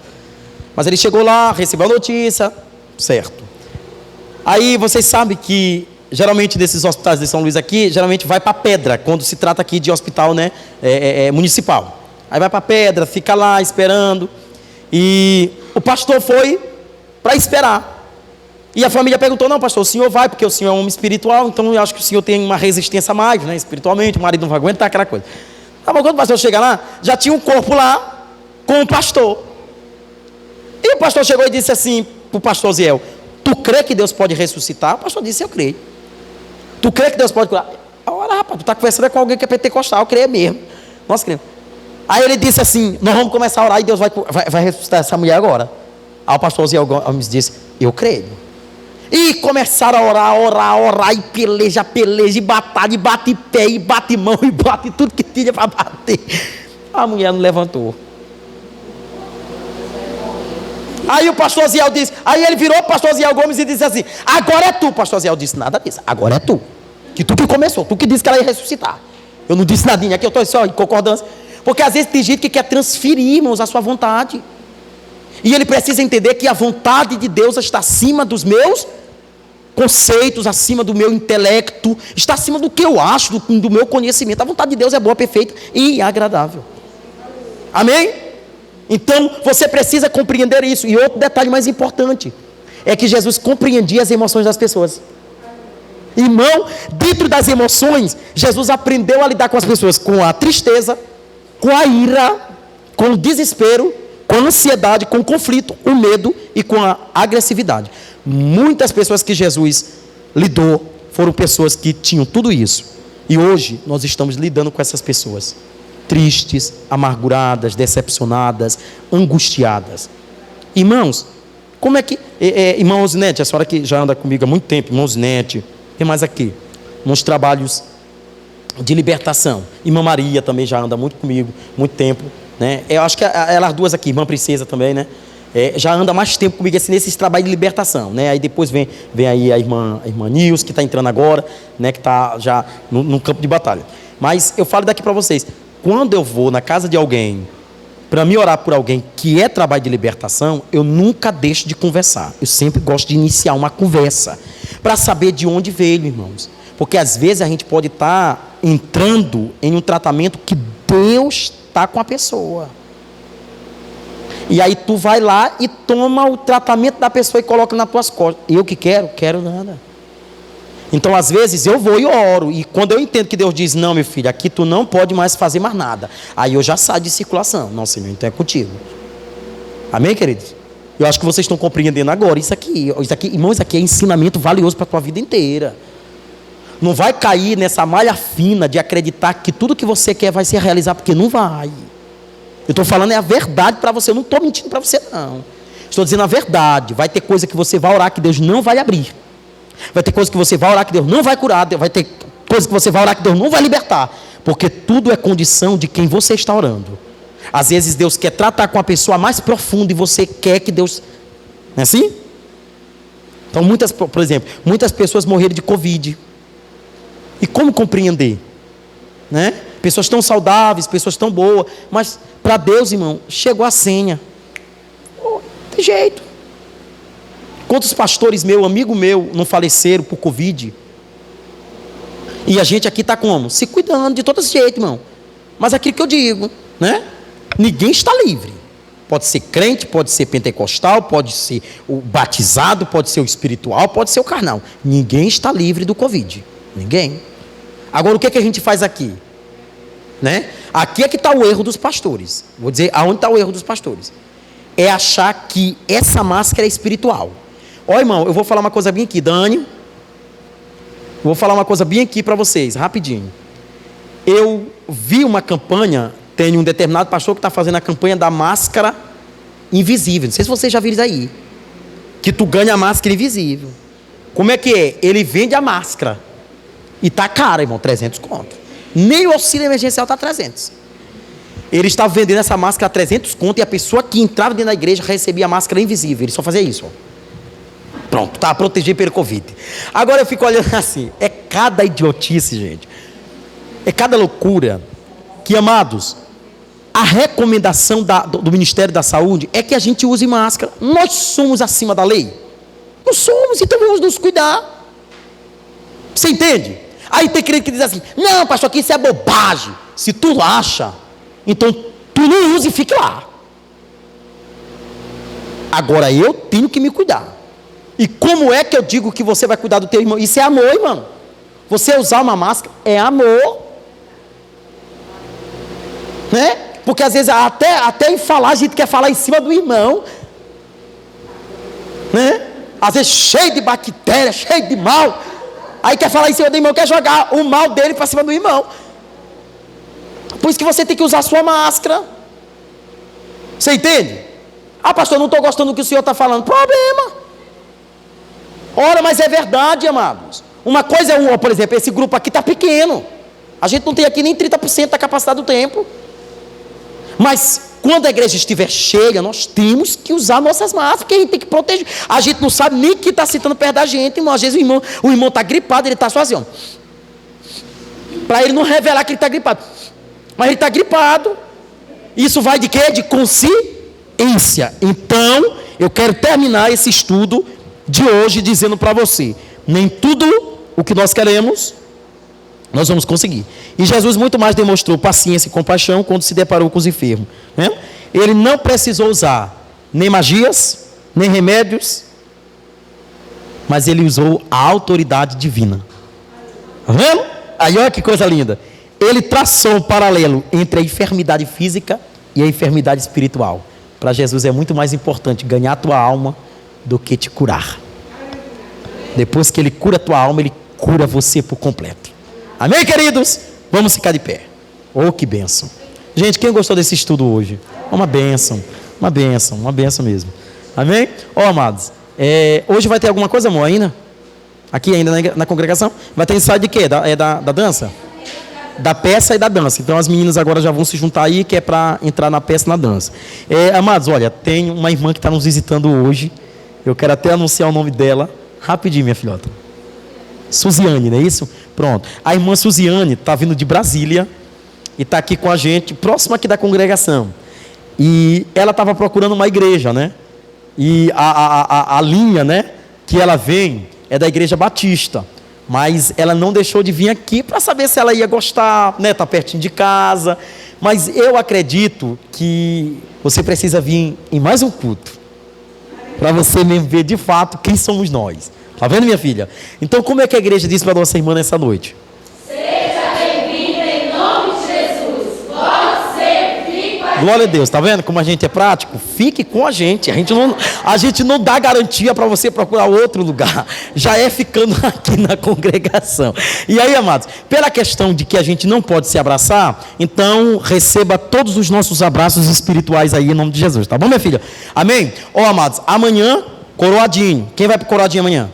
Mas ele chegou lá, recebeu a notícia, certo. Aí vocês sabem que geralmente desses hospitais de São Luís aqui, geralmente vai para a Pedra, quando se trata aqui de hospital, né, municipal. Aí vai para a Pedra, fica lá esperando. E o pastor foi para esperar. E a família perguntou: não, pastor, o senhor vai, porque o senhor é um homem espiritual, então eu acho que o senhor tem uma resistência a mais, né, espiritualmente, o marido não vai aguentar aquela coisa. Tá bom, quando o pastor chega lá, já tinha um corpo lá com o pastor. E o pastor chegou e disse assim para o pastor Ziel: tu crê que Deus pode ressuscitar? O pastor disse: eu creio. Tu crê que Deus pode curar? Ora, rapaz, tu está conversando com alguém que é pentecostal, eu creio mesmo. Nós cremos. Aí ele disse assim: nós vamos começar a orar e Deus vai ressuscitar essa mulher agora. Aí o pastor Ziel Gomes disse: eu creio. E começaram a orar, e peleja, e batalha, e bate pé, e bate mão, e bate tudo que tinha para bater. A mulher não levantou. Aí o pastor Ziel disse, aí ele virou para o pastor Ziel Gomes e disse assim: agora é tu. O pastor Ziel disse: nada disso, agora é tu. Que tu que começou, tu que disse que ela ia ressuscitar. Eu não disse nadinha, aqui eu estou só em concordância. Porque às vezes tem gente que quer transferir, irmãos, a sua vontade. E ele precisa entender que a vontade de Deus está acima dos meus conceitos, acima do meu intelecto, está acima do que eu acho, do meu conhecimento. A vontade de Deus é boa, perfeita e agradável. Amém? Então, você precisa compreender isso. E outro detalhe mais importante, é que Jesus compreendia as emoções das pessoas. Irmão, dentro das emoções, Jesus aprendeu a lidar com as pessoas, com a tristeza, com a ira, com o desespero, com a ansiedade, com o conflito, o medo e com a agressividade. Muitas pessoas que Jesus lidou foram pessoas que tinham tudo isso. E hoje nós estamos lidando com essas pessoas tristes, amarguradas, decepcionadas, angustiadas. Irmãos, como é que... irmã Osinete, a senhora que já anda comigo há muito tempo, irmã Osinete, tem mais aqui, nos trabalhos de libertação. Irmã Maria também já anda muito comigo, muito tempo, né? Eu acho que elas duas aqui, irmã Princesa também, né? Já anda mais tempo comigo assim, nesses trabalhos de libertação, né? Aí depois vem aí a irmã Nils, que está entrando agora, né? Que está já no campo de batalha. Mas eu falo daqui para vocês, quando eu vou na casa de alguém para me orar por alguém que é trabalho de libertação, eu nunca deixo de conversar. Eu sempre gosto de iniciar uma conversa para saber de onde veio, irmãos. Porque às vezes a gente pode estar entrando em um tratamento que Deus está com a pessoa. E aí tu vai lá e toma o tratamento da pessoa e coloca nas tuas costas. Eu que quero nada. Então às vezes eu vou e oro. E quando eu entendo que Deus diz: não, meu filho, aqui tu não pode mais fazer mais nada, aí eu já saio de circulação. Não, Senhor, então é contigo. Amém, queridos? Eu acho que vocês estão compreendendo agora. Isso aqui, irmão, isso aqui é ensinamento valioso para a tua vida inteira. Não vai cair nessa malha fina de acreditar que tudo que você quer vai se realizar, porque não vai. Eu estou falando a verdade para você, eu não estou mentindo para você, não. Estou dizendo a verdade. Vai ter coisa que você vai orar que Deus não vai abrir. Vai ter coisa que você vai orar que Deus não vai curar. Vai ter coisa que você vai orar que Deus não vai libertar. Porque tudo é condição de quem você está orando. Às vezes Deus quer tratar com a pessoa mais profunda e você quer que Deus... Não é assim? Então, por exemplo, muitas pessoas morreram de Covid. E como compreender? Né? Pessoas tão saudáveis, pessoas tão boas. Mas para Deus, irmão, chegou a senha. Oh, tem jeito. Quantos pastores meu, amigo meu, não faleceram por Covid? E a gente aqui está como? Se cuidando de todo jeito, irmão. Mas aquilo que eu digo, né? Ninguém está livre. Pode ser crente, pode ser pentecostal, pode ser o batizado, pode ser o espiritual, pode ser o carnal. Ninguém está livre do Covid. Ninguém. Agora, o que é que a gente faz aqui? Né? Aqui é que está o erro dos pastores. Vou dizer aonde está o erro dos pastores. É achar que essa máscara é espiritual. Ó, irmão, eu vou falar uma coisa bem aqui, Dani. Vou falar uma coisa bem aqui para vocês, rapidinho. Eu vi uma campanha, tem um determinado pastor que está fazendo a campanha da máscara invisível. Não sei se vocês já viram isso aí. Que tu ganha a máscara invisível. Como é que é? Ele vende a máscara. E tá caro, irmão, 300 conto. Nem o auxílio emergencial está 300. Ele estava vendendo essa máscara a 300 conto e a pessoa que entrava dentro da igreja recebia a máscara invisível. Ele só fazia isso, ó. Pronto, está protegido pelo Covid. Agora eu fico olhando assim, é cada idiotice, gente. É cada loucura. Que, amados, a recomendação do Ministério da Saúde é que a gente use máscara. Nós somos acima da lei? Não somos, então vamos nos cuidar. Você entende? Aí tem crente que diz assim, não, pastor, que isso é bobagem. Se tu acha, então tu não use e fique lá. Agora eu tenho que me cuidar. E como é que eu digo que você vai cuidar do teu irmão? Isso é amor, irmão. Você usar uma máscara é amor. Né? Porque às vezes até em falar, a gente quer falar em cima do irmão. Né? Às vezes cheio de bactéria, cheio de mal. Aí quer falar em cima do irmão, quer jogar o mal dele para cima do irmão. Por isso que você tem que usar a sua máscara. Você entende? Ah, pastor, não estou gostando do que o senhor está falando. Problema. Ora, mas é verdade, amados. Uma coisa é, por exemplo, esse grupo aqui está pequeno. A gente não tem aqui nem 30% da capacidade do templo. Mas quando a igreja estiver cheia, nós temos que usar nossas máscaras, porque a gente tem que proteger. A gente não sabe nem que está sentando perto da gente, irmão. Às vezes o irmão está gripado, ele está só assim, ó. Para ele não revelar que ele está gripado. Mas ele está gripado. Isso vai de quê? De consciência. Então, eu quero terminar esse estudo de hoje dizendo para você, nem tudo o que nós queremos nós vamos conseguir. E Jesus muito mais demonstrou paciência e compaixão quando se deparou com os enfermos, né? Ele não precisou usar nem magias, nem remédios, mas ele usou a autoridade divina. Tá vendo? Aí olha que coisa linda. Ele traçou um paralelo entre a enfermidade física e a enfermidade espiritual. Para Jesus é muito mais importante ganhar a tua alma do que te curar. Depois que ele cura a tua alma, ele cura você por completo. Amém, queridos? Vamos ficar de pé. Oh, que bênção. Gente, quem gostou desse estudo hoje? Uma bênção mesmo. Amém? Amados, hoje vai ter alguma coisa, amor, ainda? Aqui ainda na congregação? Vai ter ensaio de quê? Da dança? Da peça e da dança. Então as meninas agora já vão se juntar aí, que é para entrar na peça e na dança. Amados, olha, tem uma irmã que está nos visitando hoje. Eu quero até anunciar o nome dela. Rapidinho, minha filhota. Suziane, não é isso? Pronto. A irmã Suziane está vindo de Brasília e está aqui com a gente, próxima aqui da congregação. E ela estava procurando uma igreja, né? E a linha, né, que ela vem é da Igreja Batista. Mas ela não deixou de vir aqui para saber se ela ia gostar, né? Está pertinho de casa. Mas eu acredito que você precisa vir em mais um culto, para você mesmo ver de fato quem somos nós. Está vendo, minha filha? Então, como é que a igreja disse para a nossa irmã nessa noite? Seja bem-vinda em nome de Jesus. Pode ser, fique com a Glória a Deus, tá vendo como a gente é prático? Fique com a gente não dá garantia para você procurar outro lugar, já é ficando aqui na congregação. E aí, amados, pela questão de que a gente não pode se abraçar, então receba todos os nossos abraços espirituais aí em nome de Jesus, tá bom, minha filha? Amém? Ó, amados, amanhã, coroadinho, quem vai pro coroadinho amanhã?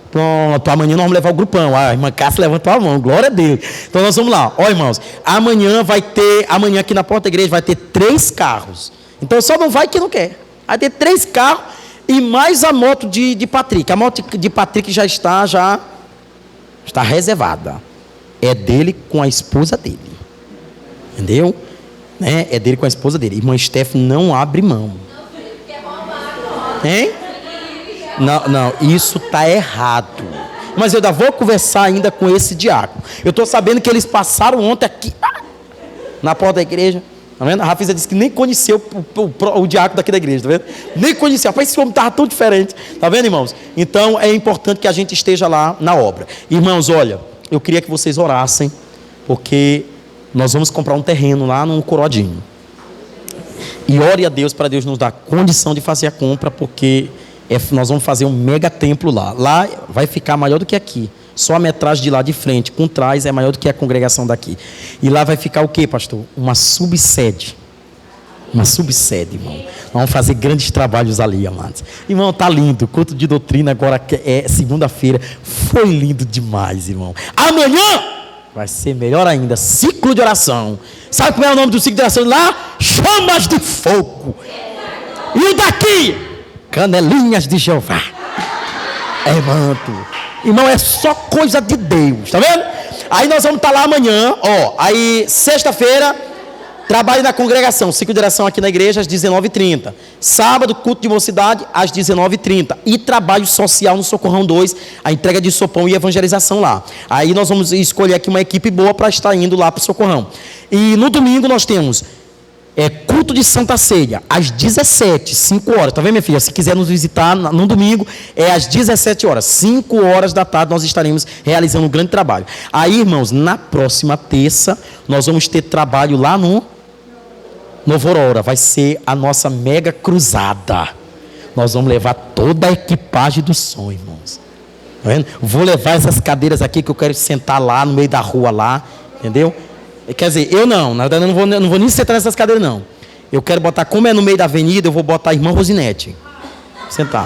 Pronto, amanhã nós vamos levar o grupão. A irmã Cássia levantou a mão, glória a Deus. Então nós vamos lá. Ó, irmãos, amanhã aqui na porta da igreja vai ter 3 carros. Então só não vai quem não quer. Vai ter 3 carros e mais a moto de Patrick. A moto de Patrick já está reservada. É dele com a esposa dele. Entendeu? Né? É dele com a esposa dele. Irmã Steph não abre mão. Hein? Não, isso está errado. Mas eu ainda vou conversar ainda com esse diácono. Eu estou sabendo que eles passaram ontem aqui, na porta da igreja. Tá vendo? A Rafisa disse que nem conheceu o diácono daqui da igreja, tá vendo? Nem conhecia. Rapaz, esse homem estava tão diferente. Tá vendo, irmãos? Então é importante que a gente esteja lá na obra. Irmãos, olha, eu queria que vocês orassem, porque nós vamos comprar um terreno lá no Coroadinho. E ore a Deus para Deus nos dar condição de fazer a compra, porque nós vamos fazer um mega templo lá. Lá vai ficar maior do que aqui. Só a metragem de lá de frente, com trás, é maior do que a congregação daqui. E lá vai ficar o quê, pastor? Uma subsede. Uma subsede, irmão. Nós vamos fazer grandes trabalhos ali, amados. Irmão, tá lindo. Culto de doutrina agora é segunda-feira. Foi lindo demais, irmão. Amanhã vai ser melhor ainda. Ciclo de oração. Sabe como é o nome do ciclo de oração lá? Chamas de fogo. E o daqui? Canelinhas de Jeová. É, manto. Irmão, é só coisa de Deus, tá vendo? Aí nós vamos estar lá amanhã, ó. Aí, sexta-feira, trabalho na congregação, ciclo de oração aqui na igreja às 19h30. Sábado, culto de mocidade às 19h30. E trabalho social no Socorrão 2, a entrega de sopão e evangelização lá. Aí nós vamos escolher aqui uma equipe boa para estar indo lá para o Socorrão. E no domingo nós temos culto de Santa Ceia, às 17h, 5 horas. Tá vendo, minha filha? Se quiser nos visitar no domingo, é às 17 horas. 5 horas da tarde nós estaremos realizando um grande trabalho. Aí, irmãos, na próxima terça, nós vamos ter trabalho lá no Novo Aurora. Vai ser a nossa mega cruzada. Nós vamos levar toda a equipagem do som, irmãos. Tá vendo? Vou levar essas cadeiras aqui que eu quero sentar lá no meio da rua lá, entendeu? Quer dizer, eu não, na verdade eu não vou nem sentar nessas cadeiras não. Eu quero botar, como é no meio da avenida, eu vou botar a irmã Rosinete. Sentar.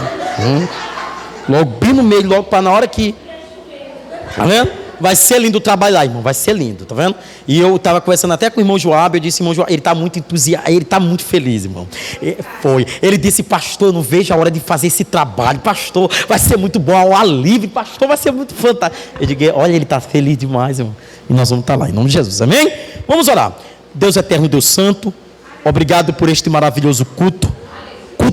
Logo bem no meio, logo para na hora que... Tá vendo? Vai ser lindo o trabalho lá, irmão. Vai ser lindo, tá vendo? E eu estava conversando até com o irmão Joab. Eu disse, irmão Joab, ele está muito entusiasmado, ele está muito feliz, irmão. Ele disse, pastor, eu não vejo a hora de fazer esse trabalho. Pastor, vai ser muito bom, ao alívio. Pastor, vai ser muito fantástico. Eu digo, olha, ele está feliz demais, irmão. E nós vamos estar lá, em nome de Jesus, amém? Vamos orar. Deus eterno, Deus santo, obrigado por este maravilhoso culto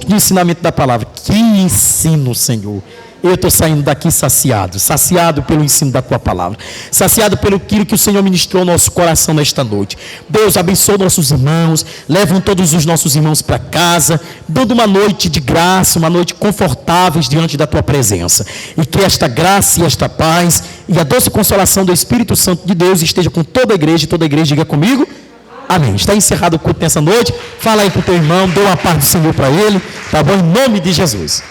de ensinamento da palavra. Que ensino, Senhor. Eu estou saindo daqui saciado pelo ensino da Tua palavra, saciado pelo que o Senhor ministrou ao nosso coração nesta noite. Deus, abençoe nossos irmãos, levam todos os nossos irmãos para casa, dando uma noite de graça, uma noite confortáveis diante da Tua presença. E que esta graça e esta paz e a doce consolação do Espírito Santo de Deus esteja com toda a igreja, e toda a igreja diga comigo, amém. Está encerrado o culto nessa noite. Fala aí para o teu irmão, dê uma paz do Senhor para ele, tá bom? Em nome de Jesus.